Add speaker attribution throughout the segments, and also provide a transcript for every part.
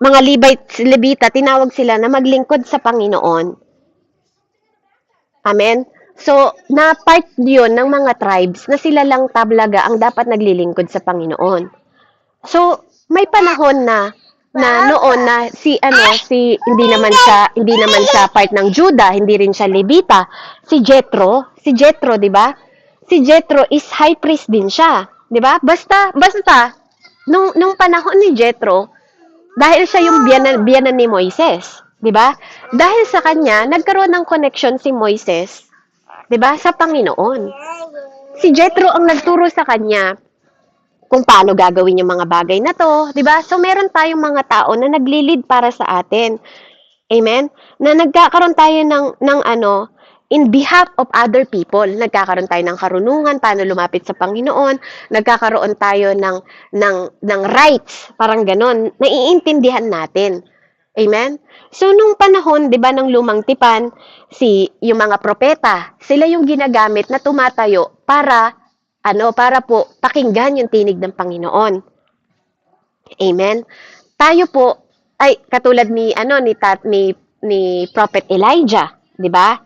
Speaker 1: mga Levita, tinawag sila na maglingkod sa Panginoon. Amen? So, na part yun ng mga tribes na sila lang talaga ang dapat naglilingkod sa Panginoon. So, may panahon na noon na si hindi naman siya part ng Judah, hindi rin siya Levita. Si Jethro, 'di ba? Si Jethro is high priest din siya, 'di ba? Basta nung panahon ni Jethro, dahil siya yung biyanan ni Moises, 'di ba? Dahil sa kanya nagkaroon ng connection si Moises, 'di ba, sa Panginoon. Si Jethro ang nagturo sa kanya kung paano gagawin yung mga bagay na to, 'di ba? So meron tayong mga tao na naglilid para sa atin. Amen? Na nagkakaroon tayo ng ano, in behalf of other people. Nagkakaroon tayo ng karunungan paano lumapit sa Panginoon, nagkakaroon tayo ng rights, parang ganon. Naiintindihan natin. Amen? So nung panahon, 'di ba, ng lumang tipan, yung mga propeta, sila yung ginagamit na tumatayo para po pakinggan yung tinig ng Panginoon. Amen. Tayo po ay katulad ni Prophet Elijah, 'di ba?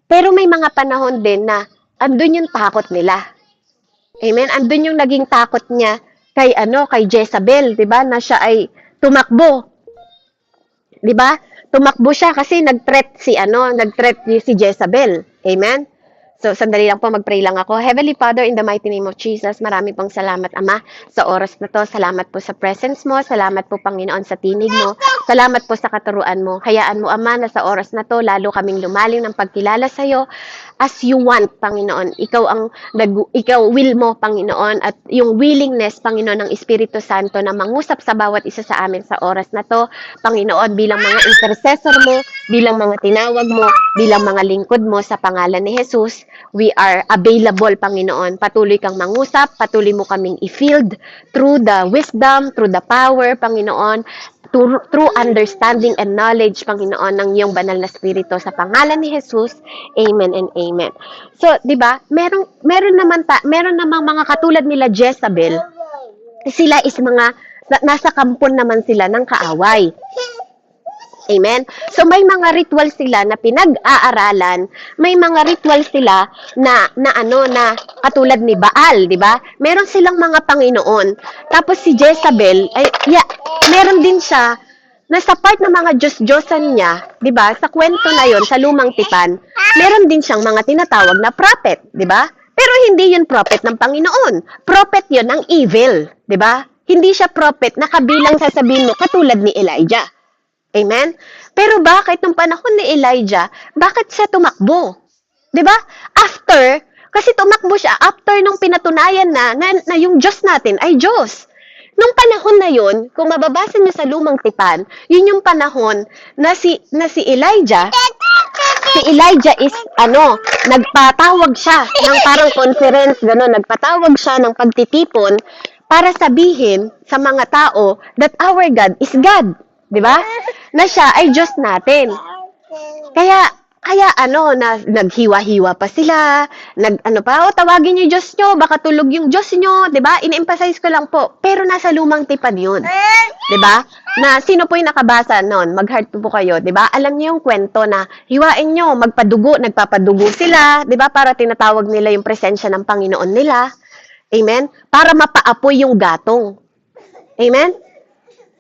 Speaker 1: Pero may mga panahon din na andun yung takot nila. Amen. Andun yung naging takot niya kay Jezabel, 'di ba? Na siya ay tumakbo. 'Di ba? Tumakbo siya kasi nag-threat si Jezabel. Amen. So, sandali lang po, mag-pray lang ako. Heavenly Father, in the mighty name of Jesus, marami pong salamat, Ama, sa oras na to. Salamat po sa presence mo. Salamat po, Panginoon, sa tinig mo. Salamat po sa katuruan mo. Hayaan mo, Ama, na sa oras na to, lalo kaming lumalim ng pagkilala sa iyo as you want, Panginoon. Ikaw will mo, Panginoon, at yung willingness, Panginoon, ng Espiritu Santo na mangusap sa bawat isa sa amin sa oras na to, Panginoon, bilang mga intercessor mo, bilang mga tinawag mo, bilang mga lingkod mo sa pangalan ni Jesus, we are available, Panginoon. Patuloy kang mangusap, patuloy mo kaming i-field through the wisdom, through the power, Panginoon, through understanding and knowledge, Panginoon, ng iyong banal na spirito sa pangalan ni Jesus. Amen and amen. So, 'di ba? Meron namang mga katulad nila Jezabel. Sila is nasa kampon naman sila ng kaaway. Amen? So, may mga ritual sila na pinag-aaralan, may mga ritual sila na katulad ni Baal, di ba? Meron silang mga Panginoon. Tapos si Jezabel, meron din siya, nasa part ng mga Diyos-Diyosan niya, di ba? Sa kwento na yon sa Lumang Tipan, meron din siyang mga tinatawag na prophet, di ba? Pero hindi yun prophet ng Panginoon. Prophet yun ng evil, di ba? Hindi siya prophet na kabilang sasabihin mo katulad ni Elijah. Amen? Pero bakit nung panahon ni Elijah, bakit siya tumakbo? 'Di ba? Kasi tumakbo siya after nung pinatunayan na yung Diyos natin ay Diyos. Nung panahon na yun, kung mababasa niyo sa Lumang Tipan, yun yung panahon na si Elijah is nagpatawag siya ng parang conference, gano'n, nagpatawag siya ng pagtitipon para sabihin sa mga tao that our God is God. 'Di ba? Na siya ay Diyos natin. Kaya naghiwa-hiwa pa sila, tawagin niyo Diyos niyo, baka tulog yung Diyos niyo, 'di ba? In-emphasize ko lang po, pero nasa Lumang Tipan 'yun. 'Di ba? Na sino po yung nakabasa noon? Mag-heart po kayo, 'di ba? Alam niyo yung kwento na hiwain niyo, nagpapadugo sila, 'di ba? Para tinatawag nila yung presensya ng Panginoon nila. Amen? Para mapaapoy yung gatong. Amen?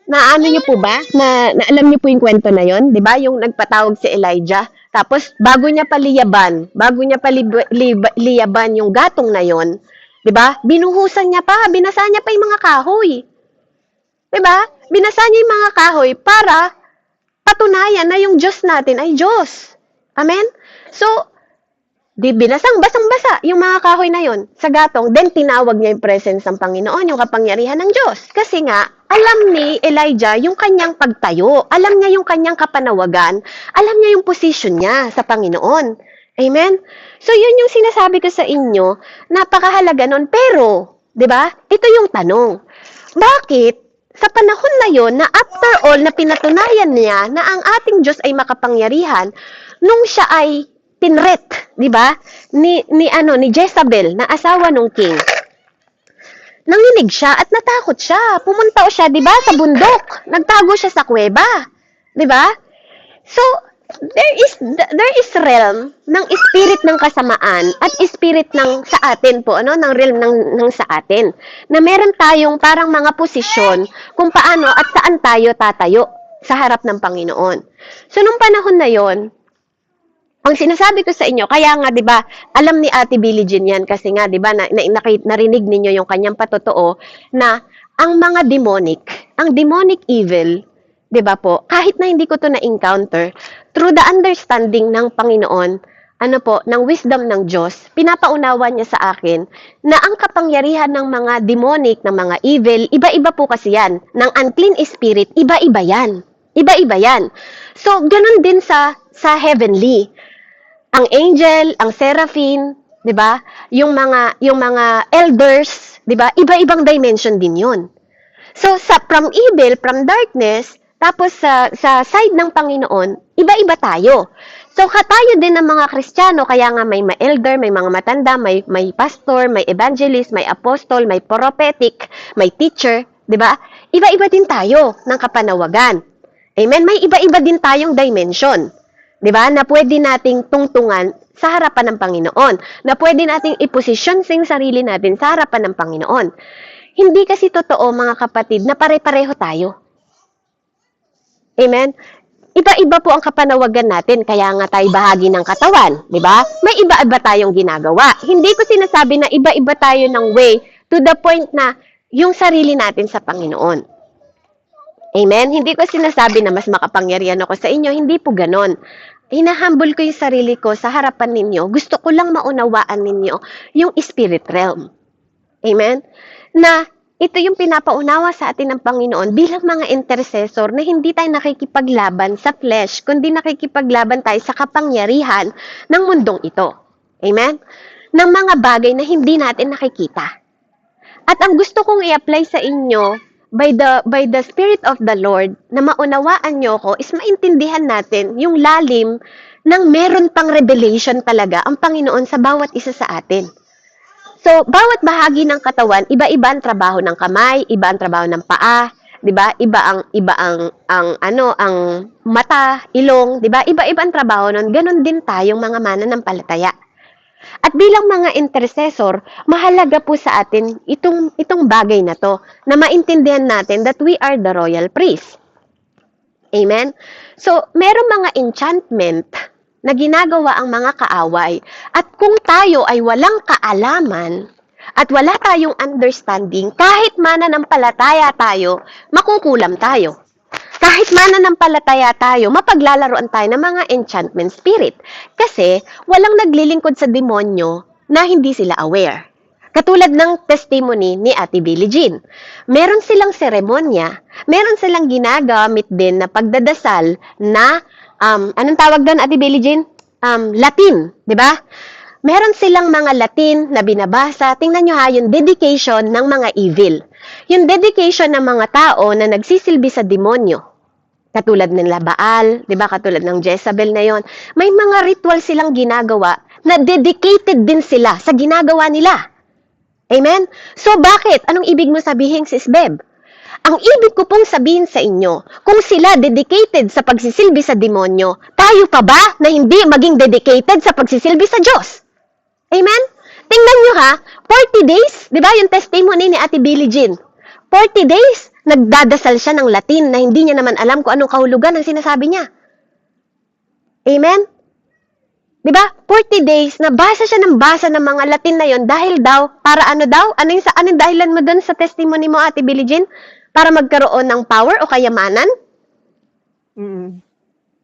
Speaker 1: Naano niyo po ba? Na alam niyo po yung kwento na yon, 'di ba? Yung nagpatawag si Elijah, tapos bago niya liyaban yung gatong na yon, 'di ba? Binasa niya pa yung mga kahoy. 'Di ba? Binasa niya yung mga kahoy para patunayan na yung Diyos natin ay Diyos. Amen? So, basang-basa yung mga kahoy na yon sa gatong, then tinawag niya yung presence ng Panginoon, yung kapangyarihan ng Diyos. Kasi nga, alam ni Elijah yung kanyang pagtayo, alam niya yung kanyang kapanawagan, alam niya yung position niya sa Panginoon. Amen? So, yun yung sinasabi ko sa inyo, napakahalaga nun. Pero, di ba, ito yung tanong, bakit sa panahon na yon na after all na pinatunayan niya na ang ating Diyos ay makapangyarihan, nung siya ay tinret, di ba? Ni Jezabel na asawa ng king. nanginig siya at natakot siya. Pumunta siya, 'di ba, sa bundok. Nagtago siya sa kuweba. 'Di ba? So, there is realm ng spirit ng kasamaan at spirit ng sa atin po, ano, ng realm ng sa atin. Na meron tayong parang mga posisyon kung paano at saan tayo tatayo sa harap ng Panginoon. So, nung panahon na yon, ang sinasabi ko sa inyo, kaya nga 'di ba, alam ni Ate Billie Jean 'yan kasi nga 'di ba narinig ninyo yung kanyang patotoo na ang demonic evil, 'di ba po, kahit na hindi ko to na-encounter, through the understanding ng Panginoon, ano po, ng wisdom ng Diyos, pinapaunawa niya sa akin na ang kapangyarihan ng mga demonic, ng mga evil, iba-iba po kasi yan. Ng unclean spirit, iba-iba yan. Iba-iba yan. So, ganun din sa heavenly. Ang angel, ang seraphim, 'di ba? Yung mga elders, 'di ba? Iba-ibang dimension din 'yon. So from evil, from darkness, tapos sa side ng Panginoon, iba-iba tayo. So tayo din ng mga Kristiyano, kaya nga may elder, may mga matanda, may pastor, may evangelist, may apostol, may prophetic, may teacher, 'di ba? Iba-iba din tayo ng kapanawagan. Amen. May iba-iba din tayong dimension. 'Di ba? Na pwede nating tungtungan sa harapan ng Panginoon. Na pwede nating iposisyon sing sarili natin sa harapan ng Panginoon. Hindi kasi totoo, mga kapatid, na pare-pareho tayo. Amen? Iba-iba po ang kapanawagan natin, kaya nga tayo bahagi ng katawan, di ba? May iba-iba tayong ginagawa. Hindi ko sinasabi na iba-iba tayo ng way to the point na yung sarili natin sa Panginoon. Amen? Hindi ko sinasabi na mas makapangyarihan ako sa inyo, hindi po ganon. Hinahumble ko yung sarili ko sa harapan ninyo. Gusto ko lang maunawaan ninyo yung spirit realm. Amen? Na ito yung pinapaunawa sa atin ng Panginoon bilang mga intercessor na hindi tayo nakikipaglaban sa flesh, kundi nakikipaglaban tayo sa kapangyarihan ng mundong ito. Amen? Ng mga bagay na hindi natin nakikita. At ang gusto kong i-apply sa inyo by the Spirit of the Lord na maunawaan nyo ko is maintindihan natin yung lalim ng meron pang revelation talaga ang Panginoon sa bawat isa sa atin. So, bawat bahagi ng katawan, iba-iba ang trabaho ng kamay, iba ang trabaho ng paa, 'di ba? Ang mata, ilong, 'di ba? Iba-iba ang trabaho nun. Ganon din tayong mga mananampalataya. At bilang mga intercessor, mahalaga po sa atin itong bagay na to, na maintindihan natin that we are the royal priest. Amen? So, merong mga enchantment na ginagawa ang mga kaaway. At kung tayo ay walang kaalaman at wala tayong understanding, kahit mananampalataya tayo, makukulam tayo. Kahit mananampalataya tayo, mapaglalaroan tayo ng mga enchantment spirit. Kasi walang naglilingkod sa demonyo na hindi sila aware. Katulad ng testimony ni Ate Billie Jean. Meron silang seremonya, meron silang ginagamit din na pagdadasal na, anong tawag doon, Ate Billie Jean? Latin, di ba? Meron silang mga Latin na binabasa. Tingnan nyo ha, yung dedication ng mga evil. Yung dedication ng mga tao na nagsisilbi sa demonyo. Katulad nila Baal, di ba? Katulad ng Jezebel na yon. May mga ritual silang ginagawa na dedicated din sila sa ginagawa nila. Amen? So bakit? Anong ibig mo sabihin, Sis Beb? Ang ibig ko pong sabihin sa inyo, kung sila dedicated sa pagsisilbi sa demonyo, tayo pa ba na hindi maging dedicated sa pagsisilbi sa Diyos? Amen? Tingnan nyo ha, 40 days, di ba yung testimony ni Ate Billie Jean? 40 days, nagdadasal siya ng Latin na hindi niya naman alam kung anong kahulugan ang sinasabi niya. Amen? Di ba? 40 days, nabasa siya ng basa ng mga Latin na yon dahil daw, para ano daw? Anong dahilan mo doon sa testimony mo, Ate Billie Jean? Para magkaroon ng power o kayamanan?
Speaker 2: Mm.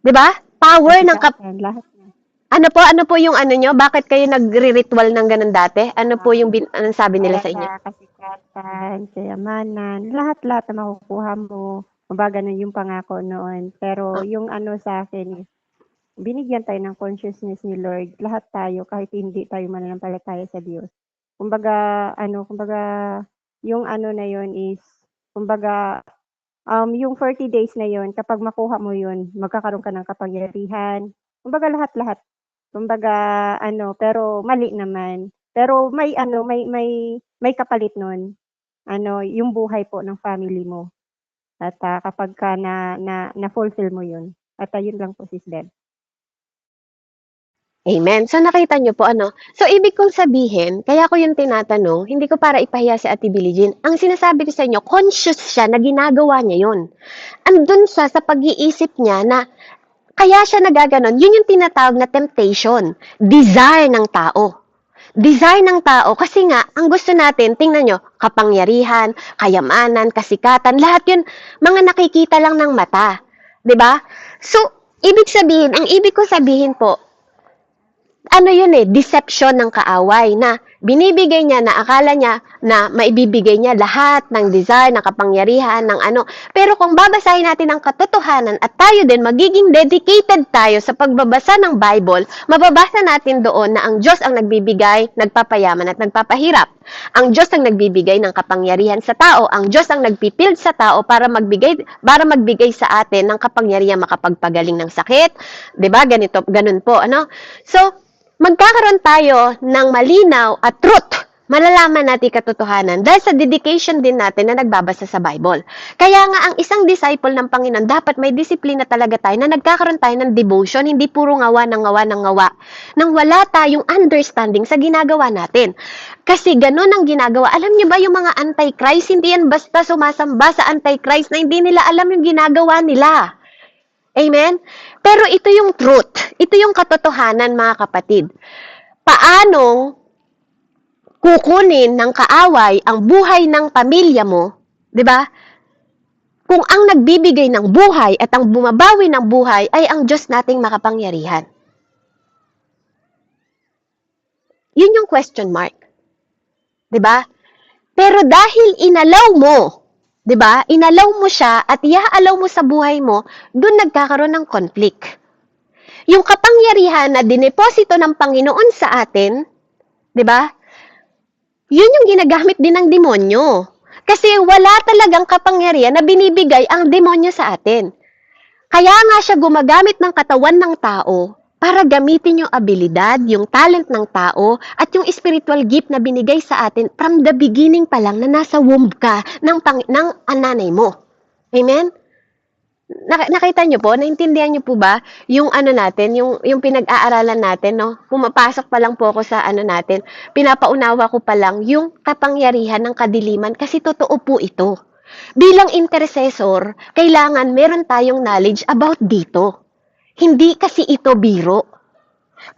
Speaker 1: Di ba? Power ng
Speaker 2: Lahat na.
Speaker 1: Ano po yung ano nyo? Bakit kayo nagre-ritual ng ganun dati? Ano po yung anong sabi nila sa inyo?
Speaker 2: Kasikatan, kayamanan, lahat-lahat na makukuha mo. Kumbaga na yung pangako noon. Pero yung ano sa akin is, binigyan tayo ng consciousness ni Lord. Lahat tayo, kahit hindi tayo mananampalataya sa Diyos. Kumbaga, yung ano na yon is, kumbaga, yung 40 days na yon, kapag makuha mo yun, magkakaroon ka ng kapangyarihan. Kumbaga, lahat-lahat. Kumbaga, pero mali naman. Pero may kapalit nun. yung buhay po ng family mo. At kapagka na-fulfill mo yun. At yun lang po, Sis Deb.
Speaker 1: Amen. So nakita niyo po ano. So ibig kong sabihin, kaya ko yung tinatanong, hindi ko para ipahiya si Ate Billie Jean. Ang sinasabi ko sa inyo, conscious siya na ginagawa niya yun. Andun siya sa pag-iisip niya na kaya siya nagaganon. Yun yung tinatawag na temptation. Desire ng tao. Desire ng tao kasi nga, ang gusto natin, tingnan nyo, kapangyarihan, kayamanan, kasikatan, lahat yun, mga nakikita lang ng mata. 'Di ba? So, ang ibig ko sabihin po, ano yun deception ng kaaway na binibigay niya na akala niya na maibibigay niya lahat ng desire, ng kapangyarihan, ng ano. Pero kung babasahin natin ang katotohanan at tayo din magiging dedicated tayo sa pagbabasa ng Bible, mababasa natin doon na ang Diyos ang nagbibigay, nagpapayaman at nagpapahirap. Ang Diyos ang nagbibigay ng kapangyarihan sa tao. Ang Diyos ang nagpipild sa tao para magbigay sa atin ng kapangyarihan makapagpagaling ng sakit. 'Di ba? Ganun po, ano? So, magkakaroon tayo ng malinaw at truth. Malalaman natin katotohanan dahil sa dedication din natin na nagbabasa sa Bible. Kaya nga ang isang disciple ng Panginoon, dapat may disiplina talaga tayo na nagkakaroon tayo ng devotion, hindi puro ngawa ng ngawa ng ngawa. Nang wala tayong understanding sa ginagawa natin. Kasi ganun ang ginagawa. Alam niyo ba yung mga anti-Christ, hindi yan basta sumasamba sa anti-Christ na hindi nila alam yung ginagawa nila. Amen? Pero ito yung truth. Ito yung katotohanan, mga kapatid. Paanong kukunin ng kaaway ang buhay ng pamilya mo, 'di ba? Kung ang nagbibigay ng buhay at ang bumabawi ng buhay ay ang Diyos nating makapangyarihan. Yun yung question mark. 'Di ba? Pero dahil inalaw mo, 'di ba? Inalaw mo siya at iaalaw mo sa buhay mo, doon nagkakaroon ng conflict. Yung kapangyarihan na dineposito ng Panginoon sa atin, 'di ba? Yun yung ginagamit din ng demonyo. Kasi wala talagang kapangyarihan na binibigay ang demonyo sa atin. Kaya nga siya gumagamit ng katawan ng tao para gamitin yung abilidad, yung talent ng tao, at yung spiritual gift na binigay sa atin from the beginning pa lang na nasa womb ka ng nanay mo. Amen? Nakita niyo po, naintindihan niyo po ba yung ano natin, yung pinag-aaralan natin, no? Pumapasok pa lang po ako sa ano natin, pinapaunawa ko pa lang yung kapangyarihan ng kadiliman kasi totoo po ito. Bilang intercessor, kailangan meron tayong knowledge about dito. Hindi kasi ito biro.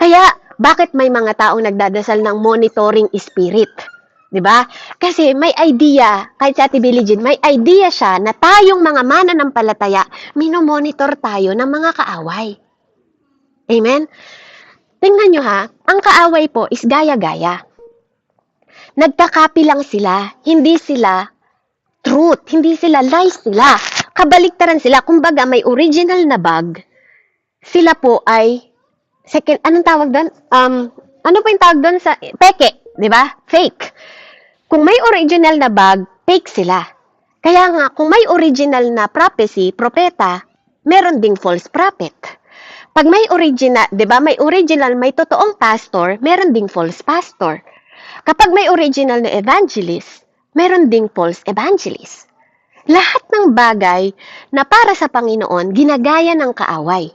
Speaker 1: Kaya, bakit may mga taong nagdadasal ng monitoring spirit? 'Di ba? Kasi may idea, kahit sa Ate Billie Jean, may idea siya na tayong mga mananampalataya, minomonitor tayo ng mga kaaway. Amen? Tingnan nyo ha, ang kaaway po is gaya-gaya. Nagkakapi lang sila, hindi sila truth, hindi sila lies sila. Kabaliktaran sila, kumbaga may original na bag, sila po ay second, anong tawag doon? Ano po yung tawag doon sa peke, 'di ba? Fake. Kung may original na bag, fake sila. Kaya nga, kung may original na prophecy, propeta, meron ding false prophet. Pag may original, 'di ba? May original, may totoong pastor, meron ding false pastor. Kapag may original na evangelist, meron ding false evangelist. Lahat ng bagay na para sa Panginoon, ginagaya ng kaaway.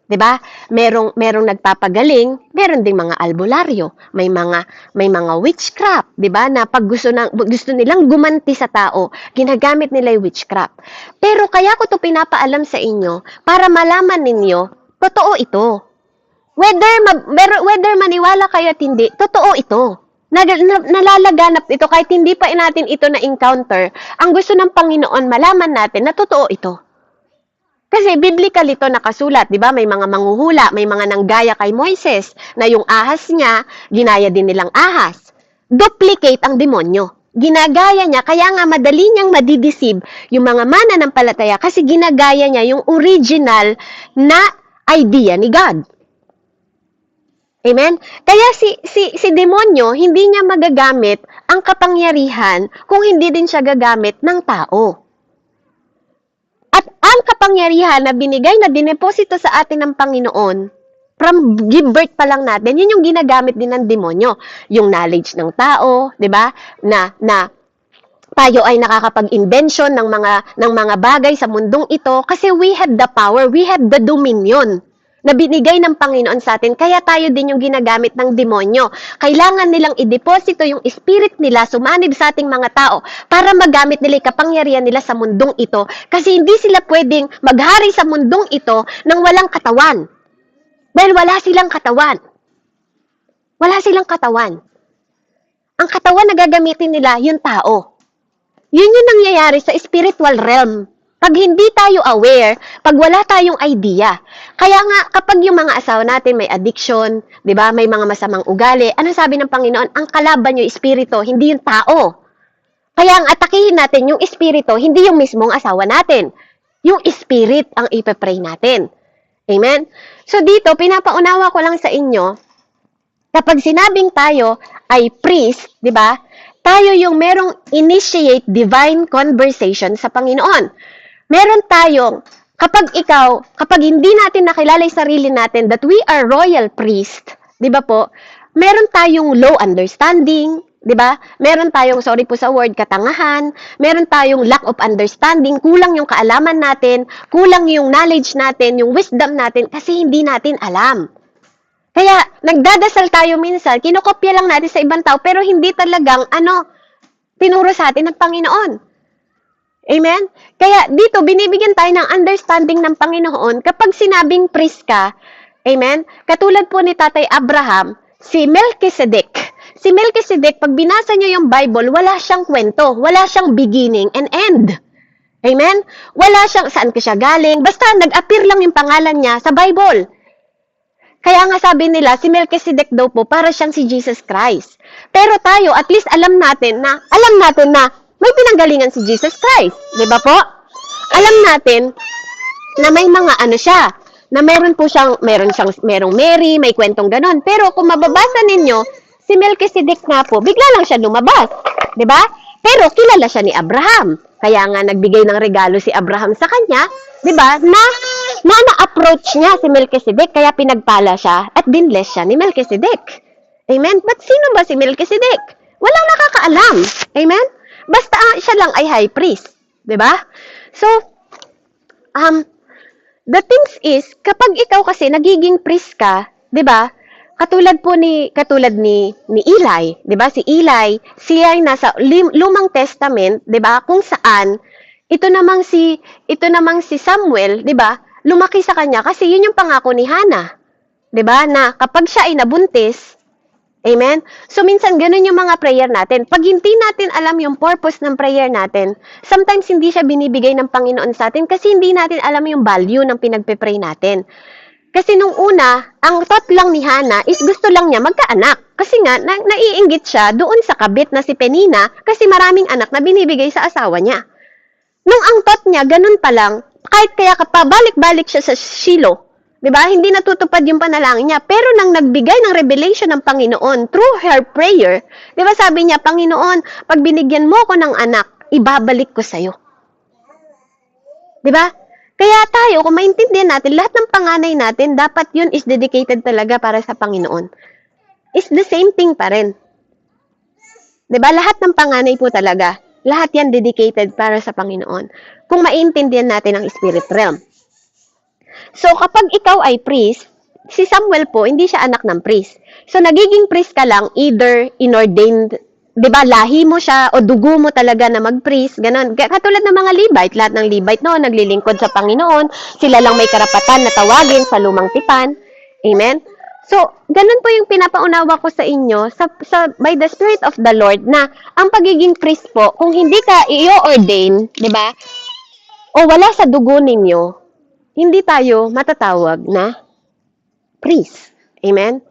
Speaker 1: 'Di ba? Merong nagpapagaling, meron ding mga albularyo, may mga witchcraft, 'di ba? Na pag gusto nilang gumanti sa tao, ginagamit nila yung witchcraft. Pero kaya ko 'to pinapaalam sa inyo para malaman ninyo, totoo ito. Whether maniwala kayo at hindi, totoo ito. Nalalaganap ito kahit hindi pa natin ito na-encounter. Ang gusto ng Panginoon, malaman natin na totoo ito. Kasi biblical ito nakasulat, di ba? May mga manghuhula, may mga nanggaya kay Moises na yung ahas niya, ginaya din nilang ahas. Duplicate ang demonyo. Ginagaya niya, kaya nga madali niyang madideceive yung mga mananampalataya kasi ginagaya niya yung original na idea ni God. Amen? Kaya si demonyo, hindi niya magagamit ang kapangyarihan kung hindi din siya gagamit ng tao. At ang kapangyarihan na binigay na dineposito sa atin ng Panginoon, from give birth pa lang natin, yun yung ginagamit din ng demonyo. Yung knowledge ng tao, di ba? Na tayo ay nakakapag-invention ng mga bagay sa mundong ito kasi we have the power, we have the dominion na binigay ng Panginoon sa atin. Kaya tayo din yung ginagamit ng demonyo. Kailangan nilang ideposito yung spirit nila sumanib sa ating mga tao para magamit nila yung kapangyarihan nila sa mundong ito. Kasi hindi sila pwedeng maghari sa mundong ito nang walang katawan. Dahil wala silang katawan. Wala silang katawan. Ang katawan na gagamitin nila, yung tao. Yun yung nangyayari sa spiritual realm. Pag hindi tayo aware, pag wala tayong idea. Kaya nga, kapag yung mga asawa natin may addiction, di ba, may mga masamang ugali, ano sabi ng Panginoon? Ang kalaban yung espiritu, hindi yung tao. Kaya ang atakihin natin yung espiritu, hindi yung mismong asawa natin. Yung spirit ang ipepray natin. Amen? So dito, pinapaunawa ko lang sa inyo, kapag sinabing tayo ay priest, di ba, tayo yung merong initiate divine conversation sa Panginoon. Meron tayong, kapag hindi natin nakilala yung sarili natin that we are royal priest, di ba po, meron tayong low understanding, di ba? Meron tayong, sorry po sa word, katangahan, meron tayong lack of understanding, kulang yung kaalaman natin, kulang yung knowledge natin, yung wisdom natin, kasi hindi natin alam. Kaya, nagdadasal tayo minsan, kinokopya lang natin sa ibang tao, pero hindi talagang, tinuro sa atin ng Panginoon. Amen? Kaya, dito, binibigyan tayo ng understanding ng Panginoon kapag sinabing priest ka, amen? Katulad po ni Tatay Abraham, si Melchizedek. Si Melchizedek, pag binasa nyo yung Bible, wala siyang kwento, wala siyang beginning and end. Amen? Wala siyang, saan ka siya galing, basta nag-appear lang yung pangalan niya sa Bible. Kaya nga sabi nila, si Melchizedek daw po, para siyang si Jesus Christ. Pero tayo, at least alam natin na may pinanggalingan si Jesus Christ. Di ba po? Alam natin na may mga siya, na merong Mary, may kwentong ganon. Pero kung mababasa ninyo, si Melchizedek nga po, bigla lang siya lumabas. Di ba? Pero kilala siya ni Abraham. Kaya nga nagbigay ng regalo si Abraham sa kanya, di ba? Na-approach niya si Melchizedek, kaya pinagpala siya at binless siya ni Melchizedek. Amen? But sino ba si Melchizedek? Walang nakakaalam. Amen? Basta siya lang ay high priest. Di ba? So, the things is, kapag ikaw kasi nagiging priest ka, di ba? Katulad ni Eli, 'di ba? Si Eli, siya ay nasa Lumang Testament, 'di ba? Kung saan ito namang si Samuel, 'di ba? Lumaki sa kanya kasi 'yun yung pangako ni Hannah. 'Di ba? Na kapag siya ay nabuntis, amen? So minsan ganun yung mga prayer natin. Pag hindi natin alam yung purpose ng prayer natin, sometimes hindi siya binibigay ng Panginoon sa atin kasi hindi natin alam yung value ng pinagpe-pray natin. Kasi nung una, ang thought lang ni Hannah is gusto lang niya magkaanak. Kasi nga, naiinggit siya doon sa kabit na si Penina kasi maraming anak na binibigay sa asawa niya. Nung ang thought niya, ganun pa lang, kahit kaya pabalik-balik siya sa Shiloh, di ba? Hindi natutupad yung panalangin niya. Pero nang nagbigay ng revelation ng Panginoon through her prayer, di ba sabi niya, Panginoon, pag binigyan mo ko ng anak, ibabalik ko sa'yo. Di ba? Kaya tayo, kung maintindihan natin, lahat ng panganay natin, dapat yun is dedicated talaga para sa Panginoon. It's the same thing pa rin. Diba? Lahat ng panganay po talaga, lahat yan dedicated para sa Panginoon. Kung maintindihan natin ang spirit realm. So, kapag ikaw ay priest, si Samuel po, hindi siya anak ng priest. So, nagiging priest ka lang, either inordained, diba, lahi mo siya o dugo mo talaga na mag-priest, ganun. Katulad ng mga Levite, lahat ng Levite noon, naglilingkod sa Panginoon, sila lang may karapatan na tawagin sa lumang tipan. Amen? So, ganun po yung pinapaunawa ko sa inyo by the Spirit of the Lord na ang pagiging priest po, kung hindi ka i-ordain, diba, o wala sa dugo ninyo, hindi tayo matatawag na priest. Amen?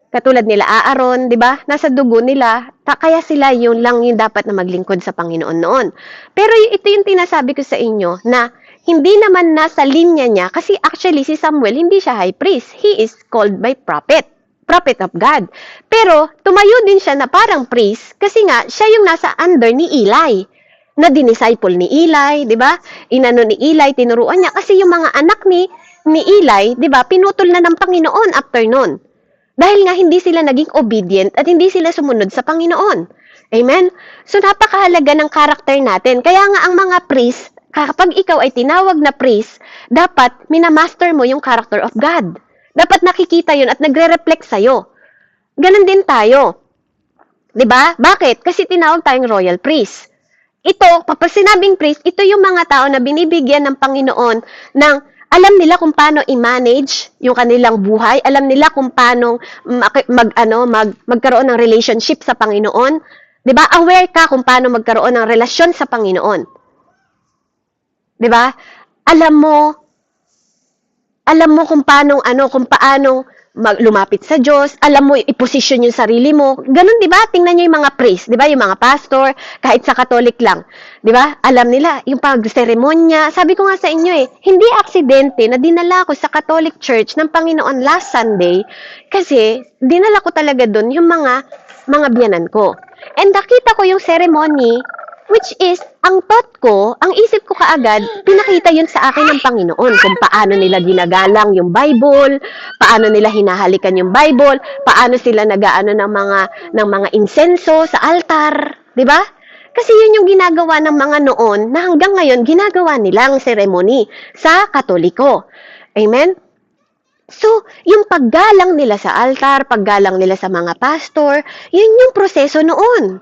Speaker 1: Katulad nila Aaron, 'di ba? Nasa dugo nila, kaya sila yun lang yung dapat na maglingkod sa Panginoon noon. Pero ito yung tinasabi ko sa inyo na hindi naman nasa linya niya kasi actually si Samuel hindi siya high priest. He is called by prophet of God. Pero tumayo din siya na parang priest kasi nga siya yung nasa under ni Eli. Na dinisciple ni Eli, 'di ba? Inano ni Eli, tinuruan niya kasi yung mga anak ni Eli, 'di ba? Pinutol na ng Panginoon after noon. Dahil nga hindi sila naging obedient at hindi sila sumunod sa Panginoon. Amen? So, napakahalaga ng karakter natin. Kaya nga ang mga priest, kapag ikaw ay tinawag na priest, dapat minamaster mo yung character of God. Dapat nakikita yun at nagre-reflect sa'yo. Ganon din tayo. 'Di ba? Bakit? Kasi tinawag tayong royal priest. Ito, kapag sinabing priest, ito yung mga tao na binibigyan ng Panginoon ng alam nila kung paano i-manage yung kanilang buhay, alam nila kung paano magkaroon ng relationship sa Panginoon. 'Di ba? Aware ka kung paano magkaroon ng relasyon sa Panginoon. 'Di ba? Alam mo kung paano lumapit sa Diyos, alam mo i-position yung sarili mo. Ganun, 'di ba? Tingnan niyo yung mga priest, 'di ba? Yung mga pastor, kahit sa Katolik lang, 'di ba? Alam nila yung pag-seremonya. Sabi ko nga sa inyo hindi aksidente na dinala ko sa Catholic Church ng Panginoon last Sunday kasi dinala ko talaga doon yung mga biyanan ko. And nakita ko yung ceremony, which is, ang thought ko, ang isip ko kaagad, pinakita yun sa akin ng Panginoon kung paano nila ginagalang yung Bible, paano nila hinahalikan yung Bible, paano sila nagaano ng mga insenso sa altar, 'di ba? Kasi yun yung ginagawa ng mga noon na hanggang ngayon ginagawa nilang ceremony sa Katoliko. Amen? So, yung paggalang nila sa altar, paggalang nila sa mga pastor, yun yung proseso noon.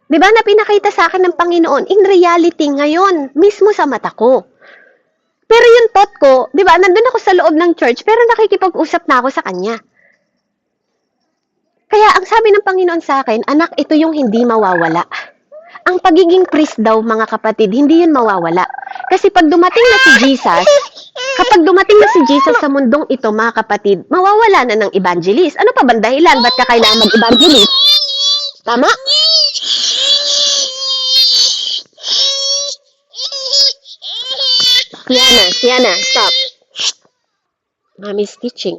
Speaker 1: 'Di ba na pinakita sa akin ng Panginoon in reality ngayon, mismo sa mata ko. Pero yung thought ko, 'di ba, nandun ako sa loob ng church pero nakikipag-usap na ako sa kanya. Kaya ang sabi ng Panginoon sa akin, anak, ito yung hindi mawawala. Ang pagiging priest daw, mga kapatid, hindi yun mawawala. Kasi kapag dumating na si Jesus sa mundong ito, mga kapatid, mawawala na ng evangelist. Ano pa bang dahilan? Ba't ka kailangan mag-evangelist? Tama? Siana, stop. Mommy's teaching.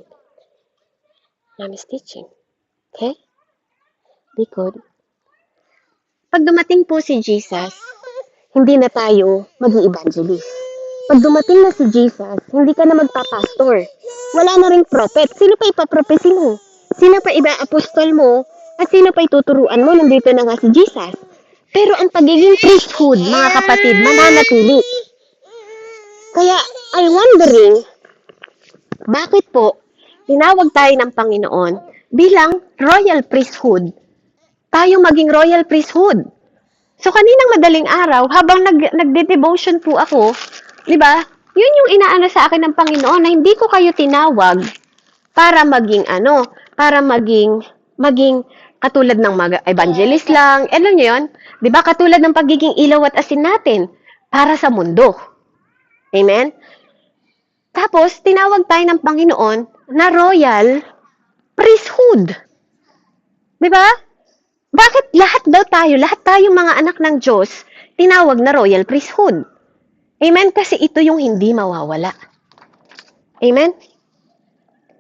Speaker 1: Okay? Be good. Pag dumating po si Jesus, hindi na tayo mag-evangelist. Pag dumating na si Jesus, hindi ka na magpapastor. Wala na ring prophet. Sino pa ipaprophecy mo? Sino pa iba-apostol mo? At sino pa ituturuan mo? Nandito na nga si Jesus. Pero ang pagiging priesthood, mga kapatid, mananatili. Kaya, I'm wondering, bakit po tinawag tayo ng Panginoon bilang royal priesthood? Tayo maging royal priesthood. So, kaninang madaling araw, habang nagde-devotion po ako, di ba, yun yung inaano sa akin ng Panginoon na hindi ko kayo tinawag para maging katulad ng mga evangelist lang. Alam nyo yun? Di ba, katulad ng pagiging ilaw at asin natin para sa mundo. Amen? Tapos, tinawag tayo ng Panginoon na royal priesthood. Di ba? Bakit lahat tayo mga anak ng Diyos, tinawag na royal priesthood? Amen? Kasi ito yung hindi mawawala. Amen?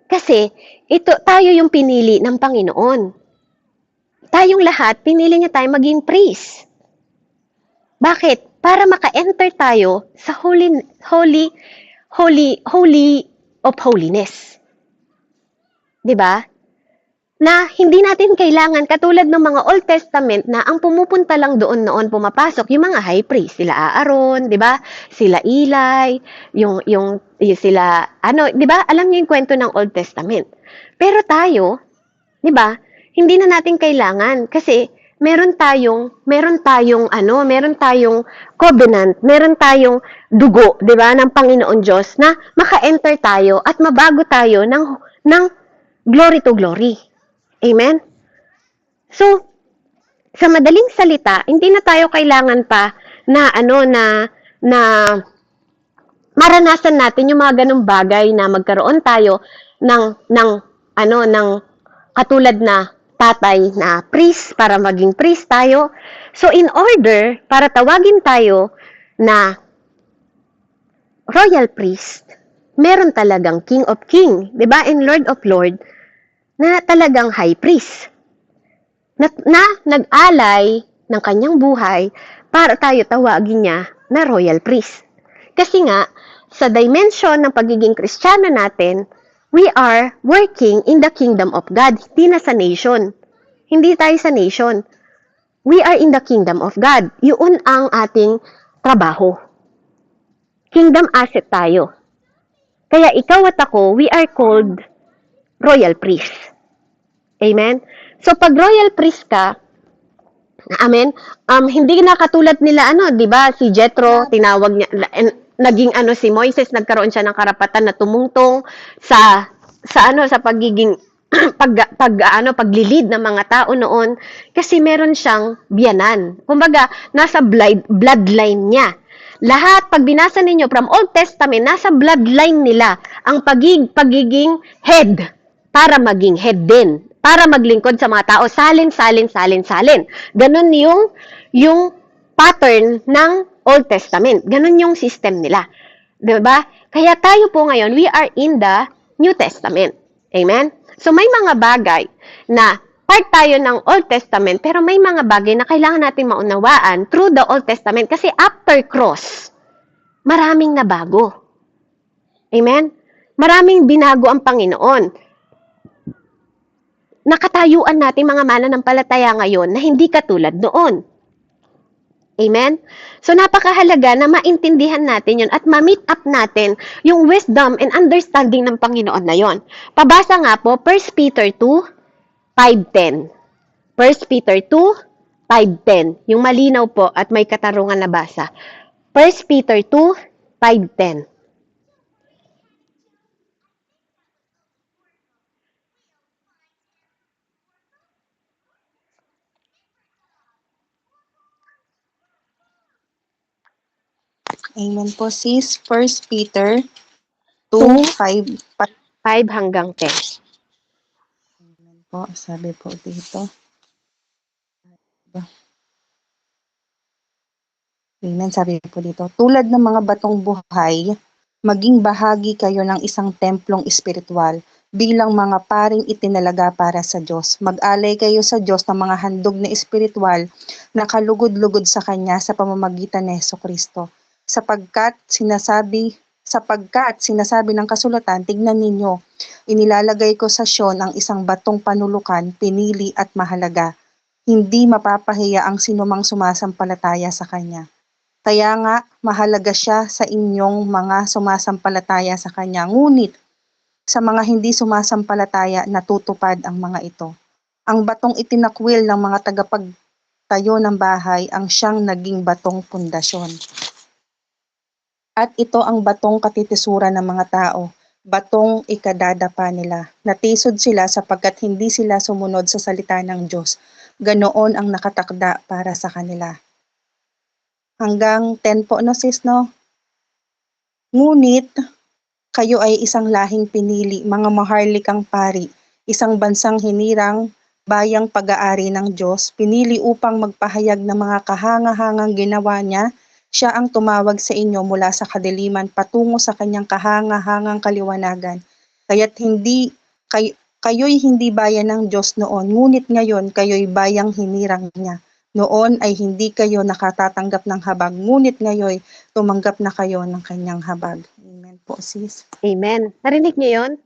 Speaker 1: Kasi, tayo yung pinili ng Panginoon. Tayong lahat, pinili niya tayo maging priest. Bakit? Para maka-enter tayo sa holy of holiness. 'Di ba? Na hindi natin kailangan katulad ng mga Old Testament na ang pumupunta lang doon noon pumapasok yung mga high priest, sila Aaron, 'di ba? Sila Eli, yung sila 'di ba? Alam niyo yung kwento ng Old Testament. Pero tayo, 'di ba? Hindi na natin kailangan kasi meron tayong covenant, meron tayong dugo, 'di ba, ng Panginoon Diyos na maka-enter tayo at mabago tayo ng glory to glory. Amen? So, sa madaling salita, hindi na tayo kailangan pa na maranasan natin yung mga ganung bagay na magkaroon tayo ng katulad na tatay na priest para maging priest tayo. So, in order para tawagin tayo na royal priest, meron talagang King of King, 'di ba? And Lord of Lord na talagang high priest. Na nag-alay ng kanyang buhay para tayo tawagin niya na royal priest. Kasi nga, sa dimension ng pagiging Kristiyano natin, we are working in the kingdom of God, hindi na sa nation. Hindi tayo sa nation. we are in the kingdom of God. Yun ang ating trabaho. Kingdom asset tayo. Kaya ikaw at ako, we are called royal priest. Amen? So, pag royal priest ka, amen, hindi na katulad nila, di ba, si Jethro, tinawag niya, naging si Moises, nagkaroon siya ng karapatan na tumungtong sa pagiging, paglilid ng mga tao noon, kasi meron siyang biyanan. Kumbaga, nasa bloodline niya. Lahat, pag binasa ninyo from Old Testament, nasa bloodline nila ang pagiging head para maging head din. Para maglingkod sa mga tao. Salin. Ganon yung pattern ng Old Testament. Ganon yung system nila. Diba? Kaya tayo po ngayon, we are in the New Testament. Amen? So, may mga bagay na part tayo ng Old Testament, pero may mga bagay na kailangan natin maunawaan through the Old Testament kasi after cross, maraming nabago. Amen? Maraming binago ang Panginoon. Nakatayuan natin mga mananampalataya ngayon na hindi katulad noon. Amen? So, napakahalaga na maintindihan natin yun at ma-meet up natin yung wisdom and understanding ng Panginoon na yon. Pabasa nga po, 1 Peter 2, 5:10. 1 Peter 2, 5:10. Yung malinaw po at may katarungan na basa. 1 Peter 2, 5:10.
Speaker 3: Amen po sis. 1 Peter 2, 5
Speaker 1: 5 hanggang 10.
Speaker 3: Amen po. Sabi po dito. Amen. Sabi po dito. Tulad ng mga batong buhay, maging bahagi kayo ng isang templong espiritual bilang mga paring itinalaga para sa Diyos. Mag-alay kayo sa Diyos ng mga handog na espiritual na kalugod-lugod sa Kanya sa pamamagitan ni Hesukristo. Sapagkat sinasabi ng kasulatan, tignan ninyo, inilalagay ko sa Sion ang isang batong panulukan, pinili at mahalaga. Hindi mapapahiya ang sinumang sumasampalataya sa Kanya. Kaya nga, mahalaga siya sa inyong mga sumasampalataya sa Kanya. Ngunit, sa mga hindi sumasampalataya, natutupad ang mga ito. Ang batong itinakwil ng mga tagapagtayo ng bahay ang siyang naging batong pundasyon. At ito ang batong katitisuran ng mga tao, batong ikadadapa nila. Natisod sila sapagkat hindi sila sumunod sa salita ng Diyos. Ganoon ang nakatakda para sa kanila. Hanggang 10 po no sis no? Ngunit, kayo ay isang lahing pinili, mga maharlikang pari, isang bansang hinirang, bayang pag-aari ng Diyos, pinili upang magpahayag ng mga kahanga-hangang ginawa niya. Siya ang tumawag sa inyo mula sa kadiliman patungo sa kanyang kahanga-hangang kaliwanagan. Kaya't kayo'y hindi bayan ng Diyos noon, ngunit ngayon kayo'y bayang hinirang niya. Noon ay hindi kayo nakatatanggap ng habag, ngunit ngayon tumanggap na kayo ng kanyang habag. Amen po sis.
Speaker 1: Amen. Narinig niyo yun?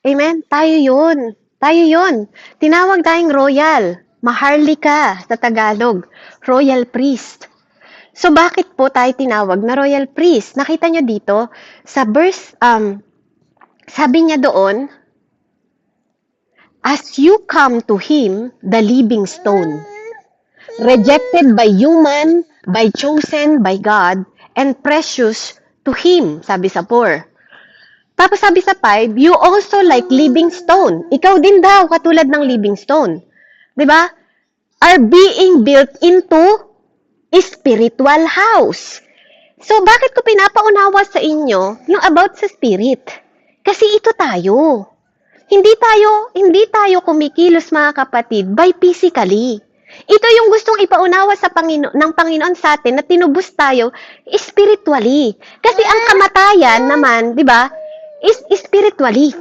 Speaker 1: Amen. Tayo yun. Tayo yun. Tinawag tayong royal. Maharlika sa Tagalog. Royal priest. So, bakit po tayo tinawag na royal priest? Nakita nyo dito, sa verse, sabi niya doon, as you come to Him, the living stone, rejected by human, by chosen by God, and precious to Him, sabi sa 4. Tapos sabi sa 5, you also like living stone. Ikaw din daw, katulad ng living stone. 'Di ba? Are being built into spiritual house. So, bakit ko pinapaunawa sa inyo yung about sa spirit? Kasi ito tayo. Hindi tayo kumikilos mga kapatid by physically. Ito yung gustong ipaunawa ng Panginoon sa atin na tinubos tayo spiritually. Kasi ang kamatayan naman, 'di ba, is spiritually.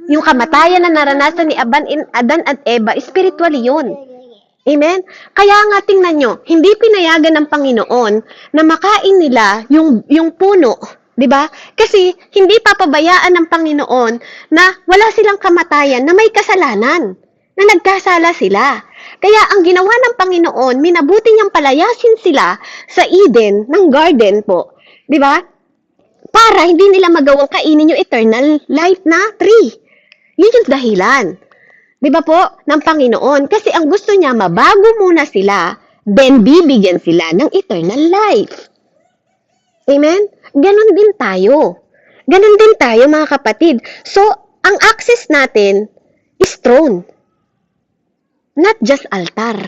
Speaker 1: Yung kamatayan na naranasan ni Adan at Eva, spiritually 'yun. Amen? Kaya nga tingnan nyo, hindi pinayagan ng Panginoon na makain nila yung puno. 'Di ba? Kasi hindi papabayaan ng Panginoon na wala silang kamatayan na may kasalanan. na nagkasala sila. Kaya ang ginawa ng Panginoon, minabuti niyang palayasin sila sa Eden ng garden po. Di ba? Para hindi nila magawang kainin yung eternal life na tree. Yun yung dahilan. Di ba po? Ng Panginoon. Kasi ang gusto niya, mabago muna sila, then bibigyan sila ng eternal life. Amen? Ganon din tayo. Ganon din tayo, mga kapatid. So, ang access natin is throne. Not just altar.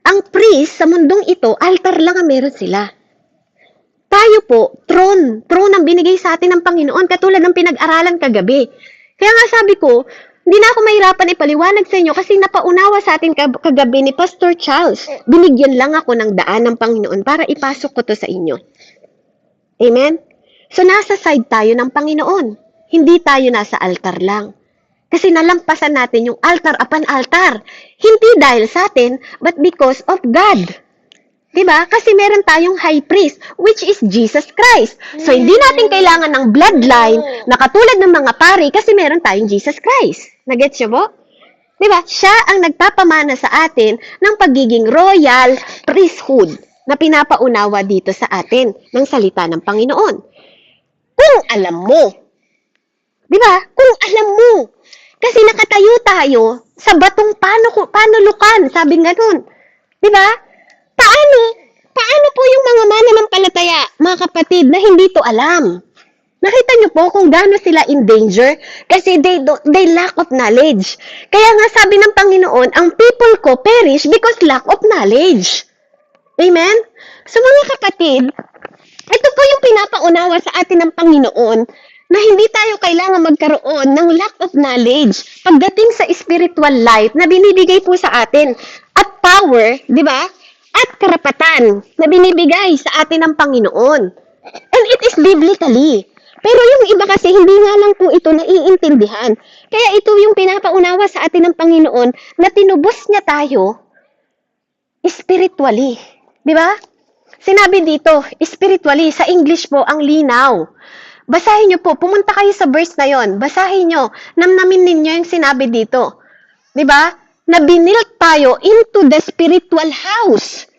Speaker 1: Ang priest sa mundong ito, altar lang ang meron sila. Tayo po, throne. Throne ang binigay sa atin ng Panginoon, katulad ng pinag-aralan kagabi. Kaya nga sabi ko, hindi na ako mahirapan ipaliwanag sa inyo kasi napaunawa sa atin kagabi ni Pastor Charles. Binigyan lang ako ng daan ng Panginoon para ipasok ko to sa inyo. Amen? So, nasa side tayo ng Panginoon. Hindi tayo nasa altar lang. Kasi nalampasan natin yung altar upon altar. Hindi dahil sa atin, but because of God. Diba? Kasi meron tayong high priest, which is Jesus Christ. So, hindi natin kailangan ng bloodline na katulad ng mga pari kasi meron tayong Jesus Christ. Nagets nyo po? Diba? Siya ang nagpapamana sa atin ng pagiging royal priesthood na pinapaunawa dito sa atin ng salita ng Panginoon. Kung alam mo, diba? Kung alam mo, kasi nakatayo tayo sa batong panulukan, sabi nga nun. Diba? Paano po yung mga mananampalataya, mga kapatid, na hindi to alam? Nakita nyo po kung gaano sila in danger? Kasi they lack of knowledge. Kaya nga sabi ng Panginoon, ang people ko perish because lack of knowledge. Amen? So mga kapatid, ito po yung pinapaunawa sa atin ng Panginoon na hindi tayo kailangan magkaroon ng lack of knowledge pagdating sa spiritual life na binibigay po sa atin at power, di ba? At karapatan na binibigay sa atin ng Panginoon. And it is biblically. Pero yung iba kasi hindi nga lang po ito naiintindihan. Kaya ito yung pinapaunawa sa atin ng Panginoon na tinubos niya tayo spiritually. Di ba? Sinabi dito, spiritually, sa English po, ang linaw. Basahin nyo po, pumunta kayo sa verse na yon. Basahin nyo, namnamin ninyo yung sinabi dito. Di ba? Na binilt tayo into the spiritual house.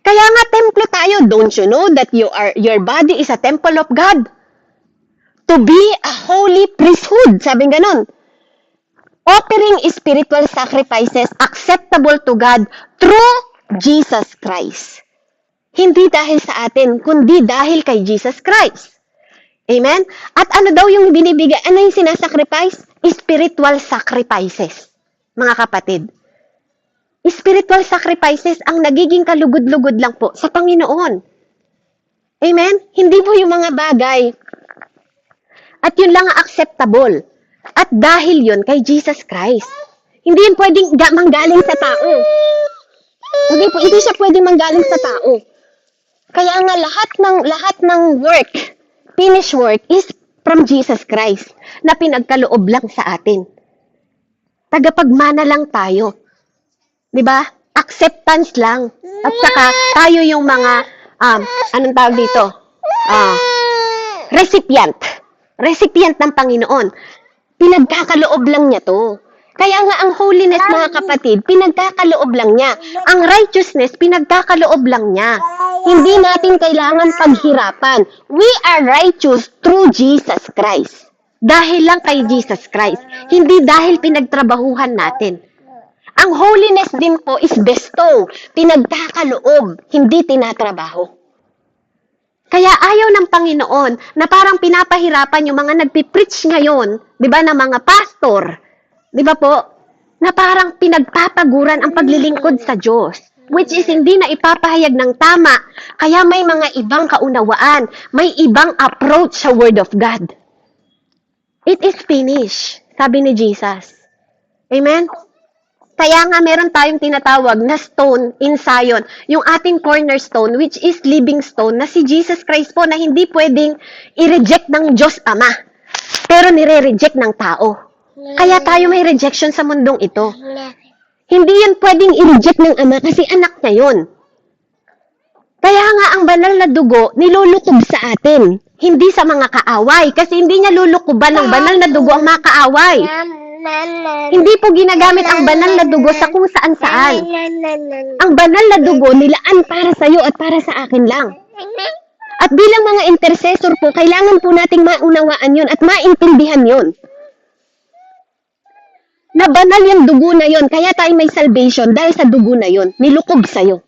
Speaker 1: Kaya nga templo tayo. Don't you know that your body is a temple of God? To be a holy priesthood. Sabi ganon. Offering spiritual sacrifices acceptable to God through Jesus Christ. Hindi dahil sa atin, kundi dahil kay Jesus Christ. Amen? At ano daw yung binibigay? Ano yung sinasacrifice? Spiritual sacrifices. Mga kapatid. Spiritual sacrifices ang nagiging kalugod-lugod lang po sa Panginoon. Amen? Hindi po yung mga bagay. At yun lang ang acceptable. At dahil yun kay Jesus Christ. Hindi yun pwedeng manggaling sa tao. Hindi siya pwedeng manggaling sa tao. Kaya nga lahat ng work, finished work is from Jesus Christ na pinagkaloob lang sa atin. Tagapagmana lang tayo. 'Di ba? Acceptance lang. At saka tayo yung mga anong tawag dito? Recipient. Recipient ng Panginoon. Pinagkakaloob lang niya 'to. Kaya nga ang holiness, mga kapatid, pinagkakaloob lang niya. Ang righteousness, pinagkakaloob lang niya. Hindi natin kailangan paghirapan. We are righteous through Jesus Christ. Dahil lang kay Jesus Christ. Hindi dahil pinagtrabahuhan natin. Ang holiness din po is bestow. Pinagkakaloob, hindi tinatrabaho. Kaya ayaw ng Panginoon na parang pinapahirapan yung mga nagpipreach ngayon, di ba, na mga pastor, di ba po, na parang pinagpapaguran ang paglilingkod sa Diyos, which is hindi na ipapahayag ng tama, kaya may mga ibang kaunawaan, may ibang approach sa Word of God. It is finished, sabi ni Jesus. Amen? Kaya nga meron tayong tinatawag na stone in Zion, yung ating cornerstone, which is living stone, na si Jesus Christ po, na hindi pwedeng i-reject ng Diyos Ama, pero nire-reject ng tao. Kaya tayo may rejection sa mundong ito. Hindi yan pwedeng i-reject ng Ama kasi anak niya yun. Kaya nga ang banal na dugo nilulukob sa atin, hindi sa mga kaaway. Kasi hindi niya lulukuban ng banal na dugo ang mga kaaway. Hindi po ginagamit ang banal na dugo sa kung saan-saan. Ang banal na dugo nilaan para sa iyo at para sa akin lang. At bilang mga intercessor po, kailangan po nating maunawaan yun at maintindihan yun. Na banal yung dugo na yun, kaya tayo may salvation dahil sa dugo na yun, nilukob sa'yo.